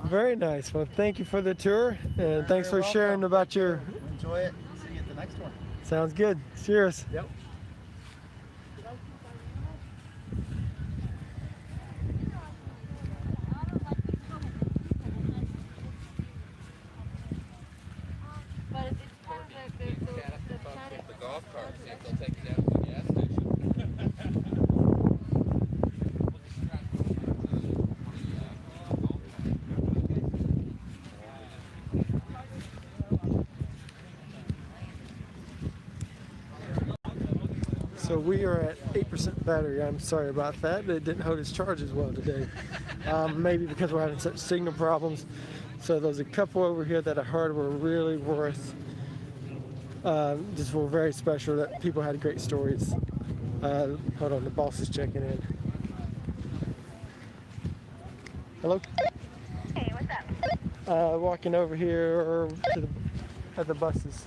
Very nice. Well, thank you for the tour, and thanks for sharing about your. Enjoy it. See you at the next one. Sounds good. Cheers. Yep. But it's kind of like the golf cart, see if they'll take you down to the gas station. So we are at 8% battery. I'm sorry about that. It didn't hold its charge as well today. Maybe because we're having such signal problems. So there's a couple over here that I heard were really worth, just were very special, that people had great stories. Hold on, the boss is checking in. Hello? Hey, what's up? Walking over here to at the buses.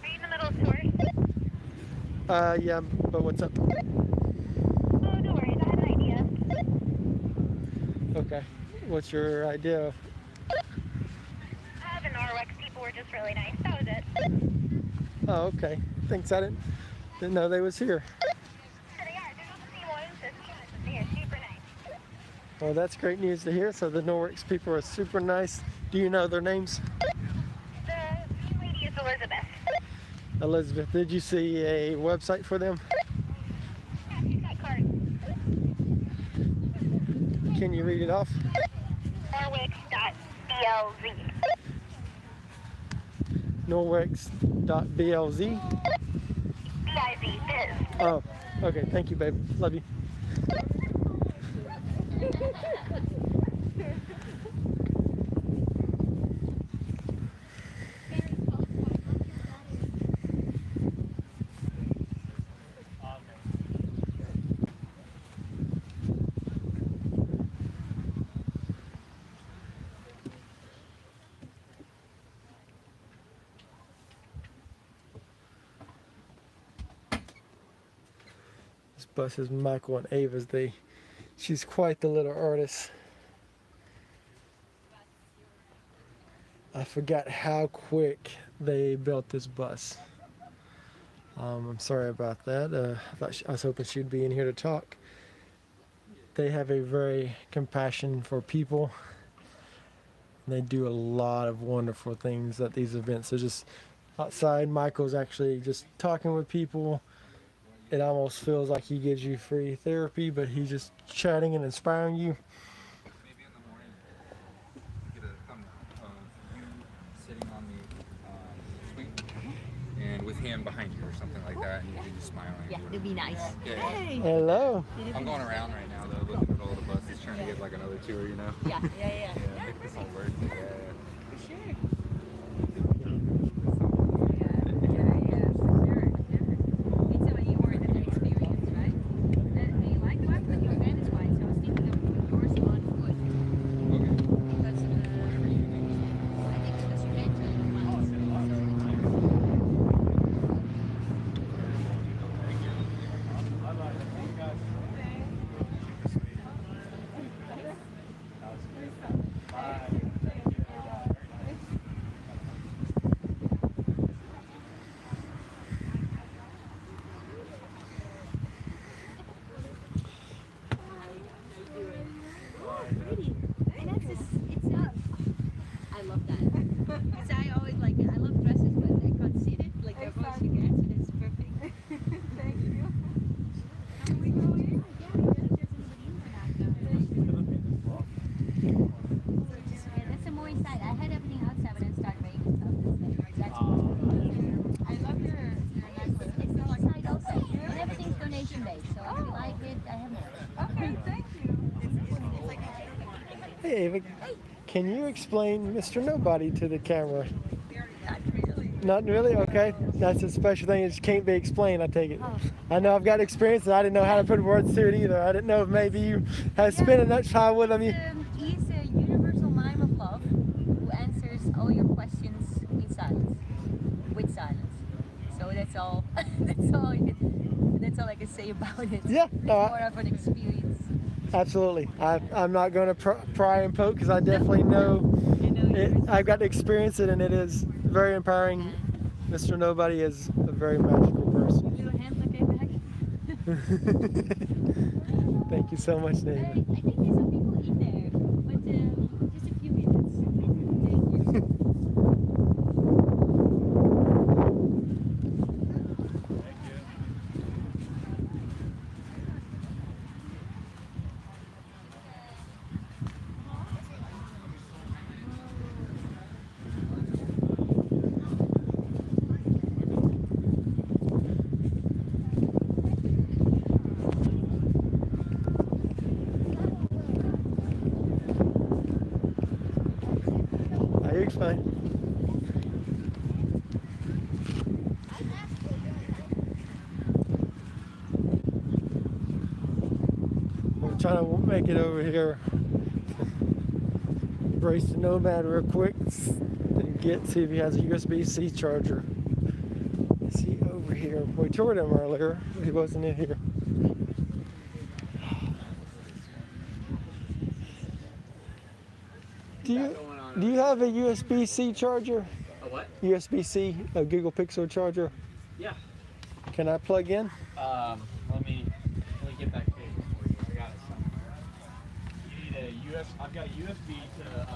Are you in the middle of tours? Yeah, but what's up? Oh, no worries. I have an idea. Okay. What's your idea? The Norwex people were just really nice. That was it. Oh, okay. Thanks. I didn't know they was here. Yeah, they are. They're not the same ones. They're super nice. Well, that's great news to hear. So the Norwex people are super nice. Do you know their names? The lady is Elizabeth. Elizabeth, did you see a website for them? Yeah, she's got cards. Can you read it off? Norwex.blz. Oh, okay. Thank you, babe. Love you. This bus is Michael and Ava's. She's quite the little artist. I forgot how quick they built this bus. I'm sorry about that. I was hoping she'd be in here to talk. They have a very compassion for people. They do a lot of wonderful things at these events. So just outside, Michael's actually just talking with people. It almost feels like he gives you free therapy, but he's just chatting and inspiring you. Maybe in the morning, get a thumbnail of you sitting on the swing, and with him behind you or something like that, and you just smiling. Yeah, it'd be nice. Yeah. Hey. Hello. I'm going around right now though, looking at all the buses, trying to get like another tour, you know. Yeah. Make this all work. Yeah. For sure. Hey, Ava, can you explain Mr. Nobody to the camera? Not really? Okay. That's a special thing. It just can't be explained, I take it. I know I've got experience, and I didn't know how to put words to it either. I didn't know if maybe you had spent enough time with him. He's a universal mime of love who answers all your questions in silence, with silence. So that's all. That's all I can say about it. Yeah, no, More of an experience. Absolutely. I'm not going to pry and poke because I definitely know it. I've got to experience it, and it is very empowering. Mr. Nobody is a very magical person. Little hand look back. Thank you so much, Nate. I think there's some people in there, but just a few minutes. Thank you. You're fine. We're trying to make it over here. Brace the Nomad real quick and see if he has a USB-C charger. See over here. We toured him earlier. He wasn't in here. Do you have a USB-C charger? A what? USB-C, a Google Pixel charger? Yeah. Can I plug in? Let me get that cable for you. I got it somewhere. You need a I've got a USB to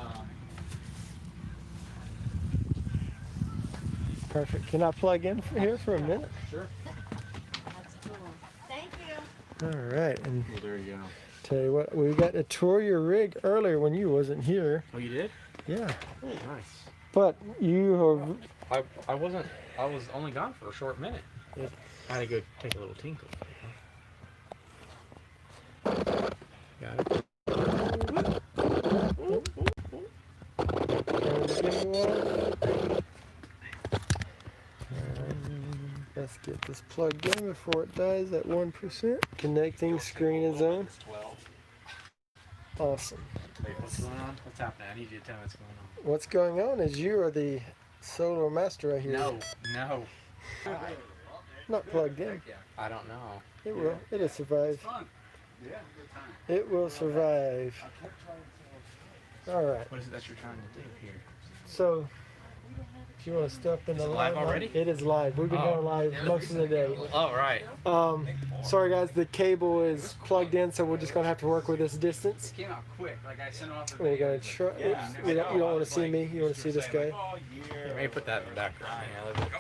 Perfect. Can I plug in here for a minute? Sure. That's cool. Thank you. All right. And Well, there you go. Tell you what, we got to tour your rig earlier when you wasn't here. Oh, you did? Yeah. Oh, nice. But you have. I wasn't. I was only gone for a short minute. Yeah. I had to go take a little tinkle. Got it. Let's get this plugged in before it dies at 1%. Connecting screen and zone. Awesome. Wait, what's going on? What's happening? I need you to tell me what's going on. What's going on is you are the solar master right here. No. Not plugged in. I don't know. It will. It'll survive. It will survive. All right. What is it that you're trying to do here? So, if you want to step in the live line, already? it is live. We've been going live most of the day. Oh, right. Sorry guys, the cable is plugged in, so we're just gonna have to work with this distance. It came out quick. Like I sent off the We're gonna try. Oops, you don't want to see me. You want to see this guy. Yeah, maybe put that in the background.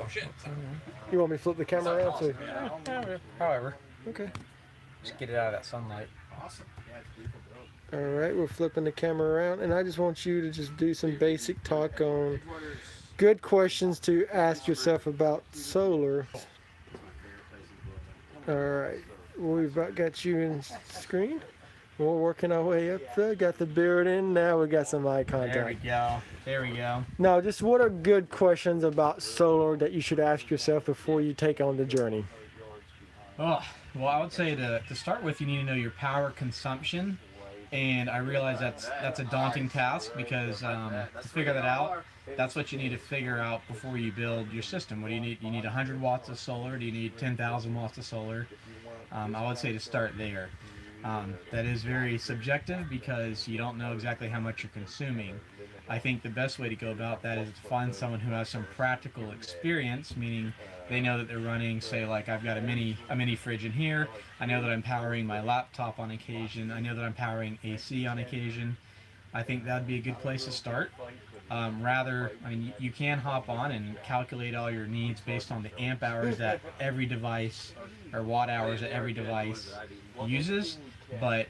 Oh shit. You want me to flip the camera around too? However, Okay. just get it out of that sunlight. Awesome. All right, we're flipping the camera around, and I just want you to just do some basic talk on good questions to ask yourself about solar. All right, we've about got you in screen. We're working our way up there. Got the beard in. Now we got some eye contact. There we go. There we go. Now, just what are good questions about solar that you should ask yourself before you take on the journey? Oh, well, I would say to start with, you need to know your power consumption. And I realize that's a daunting task because to figure that out, that's what you need to figure out before you build your system. What do you need? You need 100 watts of solar? Do you need 10,000 watts of solar? I would say to start there. That is very subjective because you don't know exactly how much you're consuming. I think the best way to go about that is to find someone who has some practical experience, meaning they know that they're running, say, like I've got a mini fridge in here. I know that I'm powering my laptop on occasion. I know that I'm powering AC on occasion. I think that'd be a good place to start. I mean, you can hop on and calculate all your needs based on the amp hours that every device, or watt hours that every device uses, but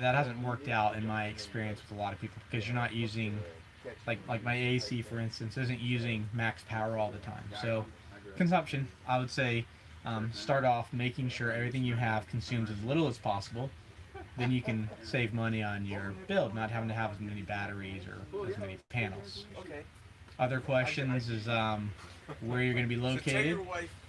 that hasn't worked out in my experience with a lot of people because you're not using, like my AC, for instance, isn't using max power all the time. So consumption, I would say, start off making sure everything you have consumes as little as possible. Then you can save money on your build, not having to have as many batteries or as many panels. Other questions is where you're going to be located.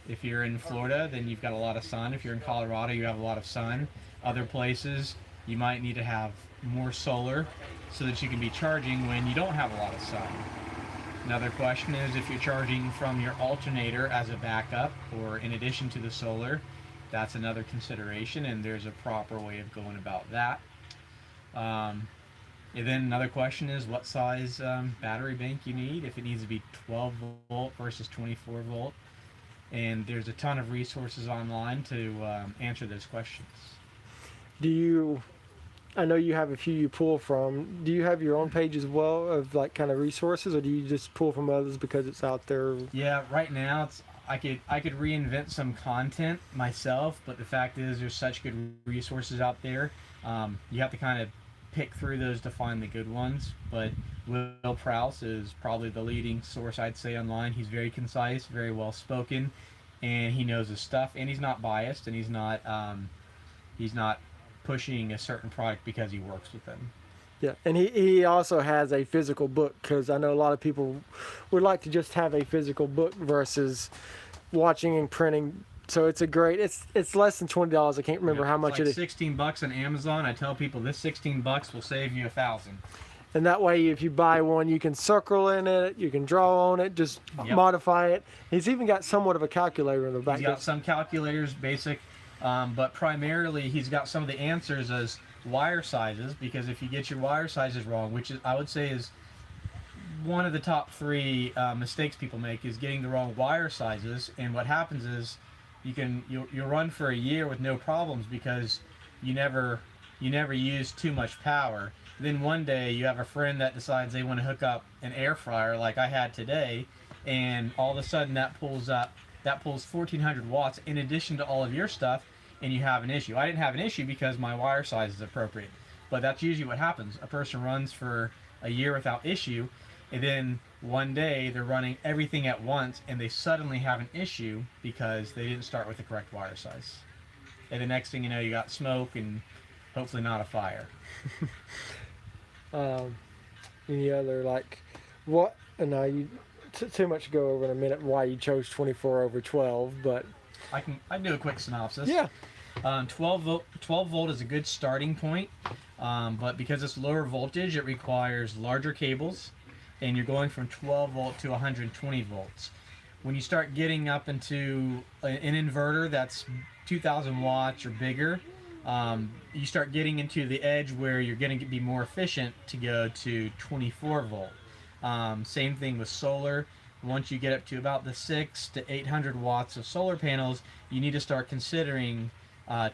If you're in Florida, then you've got a lot of sun. If you're in Colorado, you have a lot of sun. Other places, you might need to have more solar so that you can be charging when you don't have a lot of sun. Another question is if you're charging from your alternator as a backup or in addition to the solar, that's another consideration, and there's a proper way of going about that. And then another question is what size battery bank you need, if it needs to be 12 volt versus 24 volt. And there's a ton of resources online to answer those questions. I know you have a few you pull from. Do you have your own page as well of like kind of resources, or do you just pull from others because it's out there? Yeah, right now I could reinvent some content myself, but the fact is there's such good resources out there. You have to kind of pick through those to find the good ones. But Will Prowse is probably the leading source, I'd say, online. He's very concise, very well spoken, and he knows his stuff. And he's not biased, and he's not pushing a certain product because he works with them. Yeah, and he also has a physical book, because I know a lot of people would like to just have a physical book versus watching and printing. So it's it's less than $20. I can't remember how much it is. It's like $16 on Amazon. I tell people this $16 will save you $1,000. And that way, if you buy one, you can circle in it, you can draw on it, just modify it. He's even got somewhat of a calculator in the back. He's got some calculators, basic, but primarily he's got some of the answers as wire sizes, because if you get your wire sizes wrong, which is, I would say, is one of the top 3 mistakes people make, is getting the wrong wire sizes. And what happens is you'll run for a year with no problems because you never use too much power. Then one day you have a friend that decides they want to hook up an air fryer like I had today, and all of a sudden that pulls 1,400 watts in addition to all of your stuff, and you have an issue. I didn't have an issue because my wire size is appropriate, but that's usually what happens. A person runs for a year without issue, and then one day they're running everything at once and they suddenly have an issue because they didn't start with the correct wire size. And the next thing you know, you got smoke and hopefully not a fire. Any other, like, what, no, you, too much to go over in a minute why you chose 24 over 12, but I can do a quick synopsis. yeah. 12 volt is a good starting point, but because it's lower voltage, it requires larger cables, and you're going from 12 volt to 120 volts. When you start getting up into an inverter that's 2,000 watts or bigger, you start getting into the edge where you're going to be more efficient to go to 24 volt. Same thing with solar. Once you get up to about the 600 to 800 watts of solar panels, you need to start considering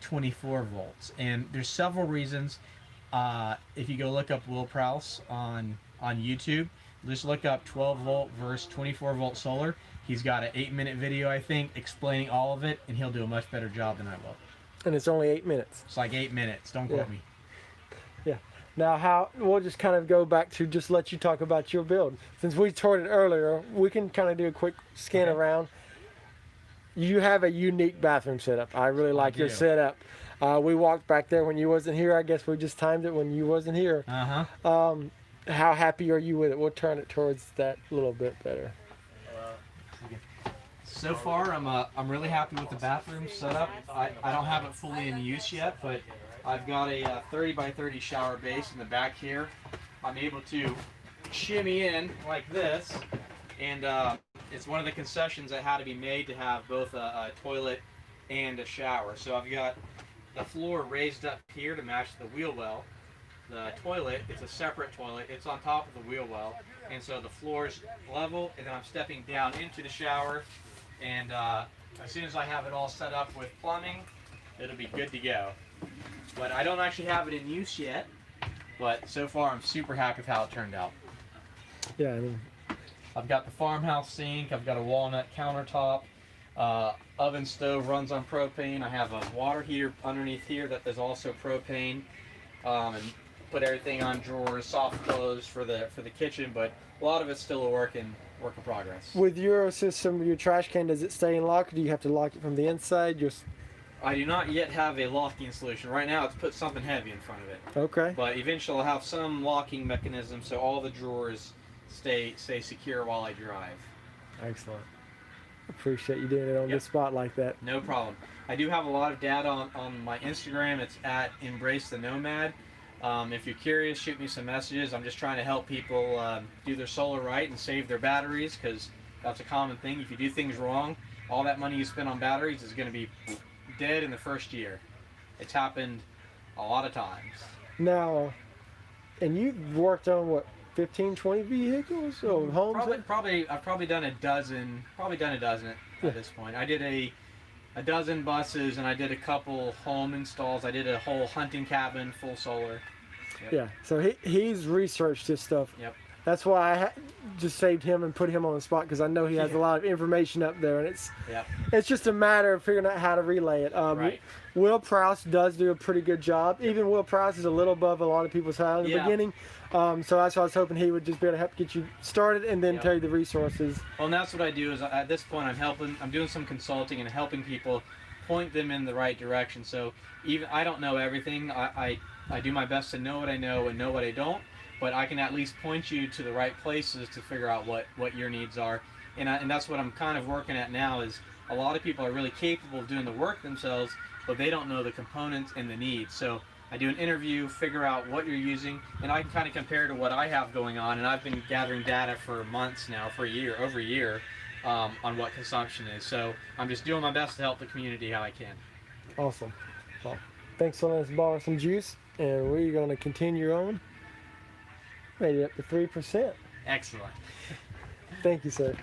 24 volts. And there's several reasons. If you go look up Will Prowse on YouTube, just look up 12 volt versus 24 volt solar. He's got an 8-minute video, I think, explaining all of it, and he'll do a much better job than I will. And it's only 8 minutes. It's like 8 minutes. Don't quote me. Yeah. Now, we'll just kind of go back to just let you talk about your build. Since we toured it earlier, we can kind of do a quick scan around. You have a unique bathroom setup. I really like your setup. We walked back there when you wasn't here. I guess we just timed it when you wasn't here. How happy are you with it? We'll turn it towards that a little bit better. So far, I'm really happy with the bathroom setup. I don't have it fully in use yet, but I've got a 30 by 30 shower base in the back here. I'm able to shimmy in like this, and it's one of the concessions that had to be made to have both a toilet and a shower. So I've got the floor raised up here to match the wheel well. The toilet, it's a separate toilet. It's on top of the wheel well, and so the floor's level, and then I'm stepping down into the shower, and as soon as I have it all set up with plumbing, it'll be good to go. But I don't actually have it in use yet, but so far I'm super happy with how it turned out. Yeah, I mean, I've got the farmhouse sink, I've got a walnut countertop, oven stove runs on propane, I have a water heater underneath here that is also propane, and put everything on drawers, soft close for the kitchen, but a lot of it's still a work in progress. with your system, your trash can, does it stay in lock? Or do you have to lock it from the inside? Just I do not yet have a locking solution. Right now it's put something heavy in front of it. okay. But eventually I'll have some locking mechanism so all the drawers stay secure while I drive. Excellent. Appreciate you doing it on the spot like that. No problem. I do have a lot of data on my Instagram. It's at Embrace the Nomad. If you're curious, shoot me some messages. I'm just trying to help people do their solar right and save their batteries, because that's a common thing. If you do things wrong, all that money you spend on batteries is going to be dead in the first year. It's happened a lot of times. Now, and you've worked on what, 15, 20 vehicles or homes? I've probably done a dozen. At this point. I did a dozen buses, and I did a couple home installs. I did a whole hunting cabin, full solar. Yep. Yeah. So he's researched this stuff. Yep. That's why I just saved him and put him on the spot, because I know he has a lot of information up there, and it's just a matter of figuring out how to relay it. Right. Will Prowse does do a pretty good job. Even Will Prowse is a little above a lot of people's head in the beginning. So that's why I was hoping he would just be able to help get you started and then tell you the resources. Well, and that's what I do. Is at this point I'm doing some consulting and helping people point them in the right direction. So even I don't know everything. I do my best to know what I know and know what I don't. But I can at least point you to the right places to figure out what your needs are. And that's what I'm kind of working at now, is a lot of people are really capable of doing the work themselves, but they don't know the components and the needs. So I do an interview, figure out what you're using, and I can kind of compare to what I have going on. And I've been gathering data for months now, for over a year, on what consumption is. So I'm just doing my best to help the community how I can. Awesome. Well, thanks for letting us borrow some juice, and we're going to continue on. Made it up to 3%. Excellent. Thank you, sir.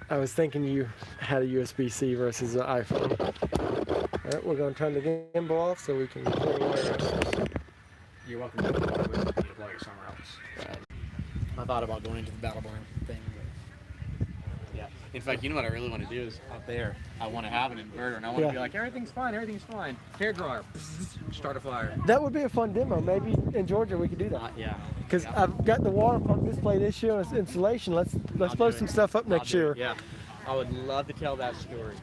I was thinking you had a USB-C versus an iPhone. All right, we're going to turn the gimbal off so we can clear away. You're welcome to plug it somewhere else. I thought about going into the battle barn thing, but yeah. In fact, you know what I really want to do is up there. I want to have an inverter, and I want to be like, everything's fine, everything's fine. Hair dryer, start a fire. That would be a fun demo. Maybe in Georgia we could do that. Yeah. Because I've got the water pump display this year as installation. Let's blow some stuff up next year. Yeah. I would love to tell that story.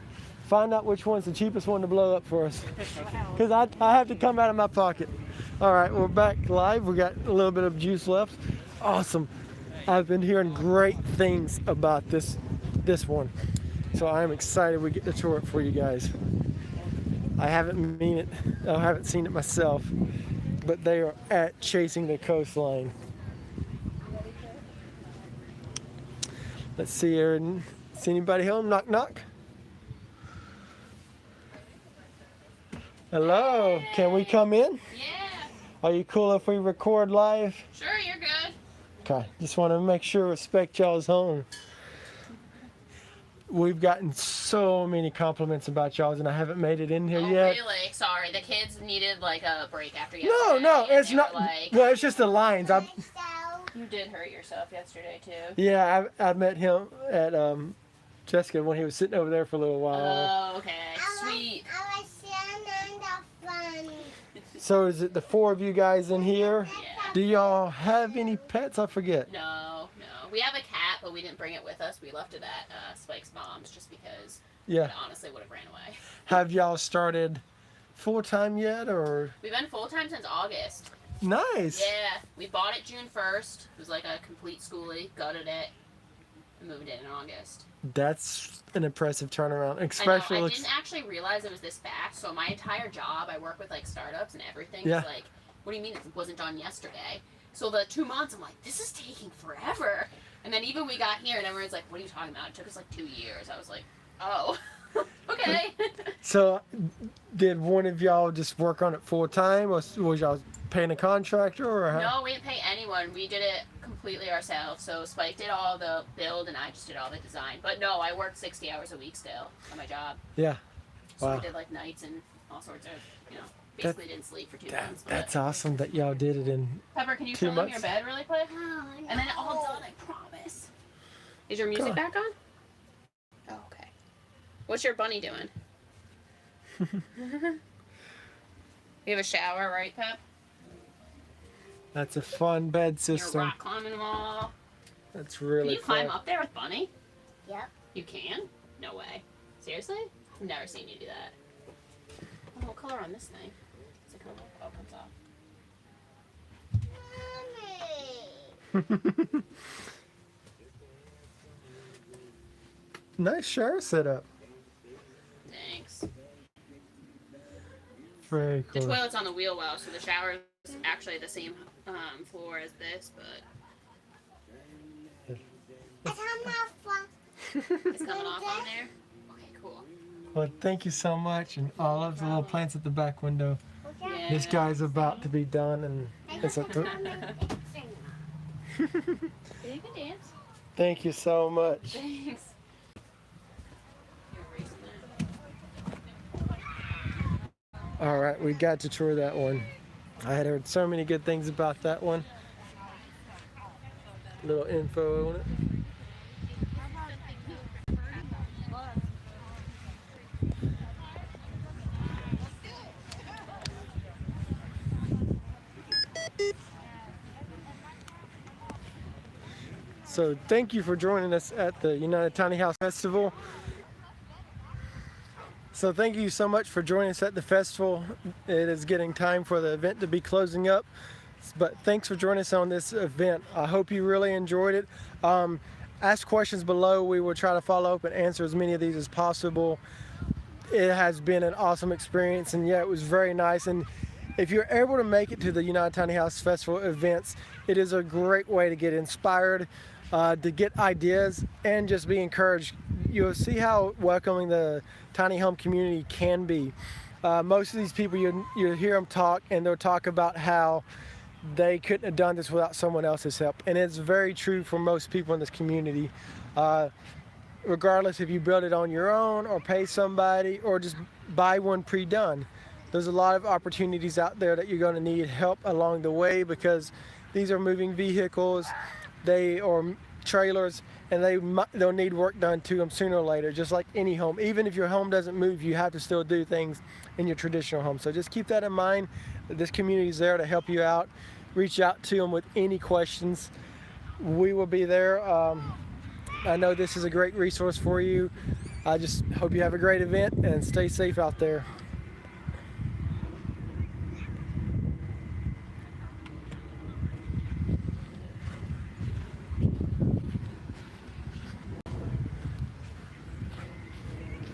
Find out which one's the cheapest one to blow up for us. Because I have to come out of my pocket. All right, we're back live. We got a little bit of juice left. Awesome. I've been hearing great things about this one. So I'm excited we get to tour it for you guys. I haven't seen it myself, but they are at Chasing the Coastline. Let's see here. See anybody home? Knock, knock. Hello, can we come in? Yeah. Are you cool if we record live? Sure, you're good. Okay, just want to make sure respect y'all's home. We've gotten so many compliments about y'all's and I haven't made it in here yet. Really? Sorry, the kids needed like a break after yesterday. No, it's not. Like, Well, it's just the lines. you did hurt yourself yesterday too. Yeah, I met him at Jessica when he was sitting over there for a little while. Oh, okay. Sweet. So is it the 4 of you guys in here? Yeah. Do y'all have any pets? I forget. No. We have a cat, but we didn't bring it with us. We left it at Spike's mom's just because Yeah. it honestly would have ran away. Have y'all started full-time yet, or? We've been full-time since August. Nice. Yeah. We bought it June 1st. It was like a complete schoolie. Gutted it. And moved it in August. That's an impressive turnaround, I especially know. I didn't actually realize it was this fast. So my entire job, I work with like startups and everything. Yeah. It's like, what do you mean it wasn't done yesterday? So the 2 months, I'm like, this is taking forever. And then even we got here and everyone's like, what are you talking about? It took us like 2 years. I was like, oh, okay. So, did one of y'all just work on it full-time, or was y'all paying a contractor, or how? No, we didn't pay anyone. We did it completely ourselves. So Spike did all the build and I just did all the design. But no, I worked 60 hours a week still on my job. Yeah. So Wow. we did like nights and all sorts of, basically didn't sleep for 2 months. But That's awesome that y'all did it in Pepper, can you 2 show them months. your bed really quick? And then all done, I promise. Is your music Cool. back on? Oh, okay. What's your bunny doing? You have a shower, right, Pep? That's a fun bed You're system. rock climbing wall. That's Can really you climb fun. up there with Bunny? Yep. You can? No way. Seriously? I've never seen you do that. Oh, what color on this thing? Is it color? Oh, it comes off. Nice shower setup. Thanks. Very The cool. toilet's on the wheel well, so the shower is actually the same floor as this, but it's coming off on there. Okay, cool. Well, thank you so much, and all of the little plants at the back window. Yeah. This guy's about to be done, and it's a. You can dance. Thank you so much. Thanks. All right, we got to tour that one. I had heard so many good things about that one. Little info on it. So thank you for joining us at the United Tiny House Festival. So thank you so much for joining us at the festival. It is getting time for the event to be closing up. But thanks for joining us on this event. I hope you really enjoyed it. Ask questions below. We will try to follow up and answer as many of these as possible. It has been an awesome experience, and yeah, it was very nice. And if you're able to make it to the United Tiny House Festival events, it is a great way to get inspired, to get ideas, and just be encouraged. You'll see how welcoming the tiny home community can be. Most of these people, you hear them talk, and they'll talk about how they couldn't have done this without someone else's help. And it's very true for most people in this community. Regardless if you build it on your own or pay somebody or just buy one pre-done. There's a lot of opportunities out there that you're going to need help along the way, because these are moving vehicles, they are trailers, and they'll need work done to them sooner or later, just like any home. Even if your home doesn't move, you have to still do things in your traditional home. So just keep that in mind. This community is there to help you out. Reach out to them with any questions. We will be there. I know this is a great resource for you. I just hope you have a great event and stay safe out there.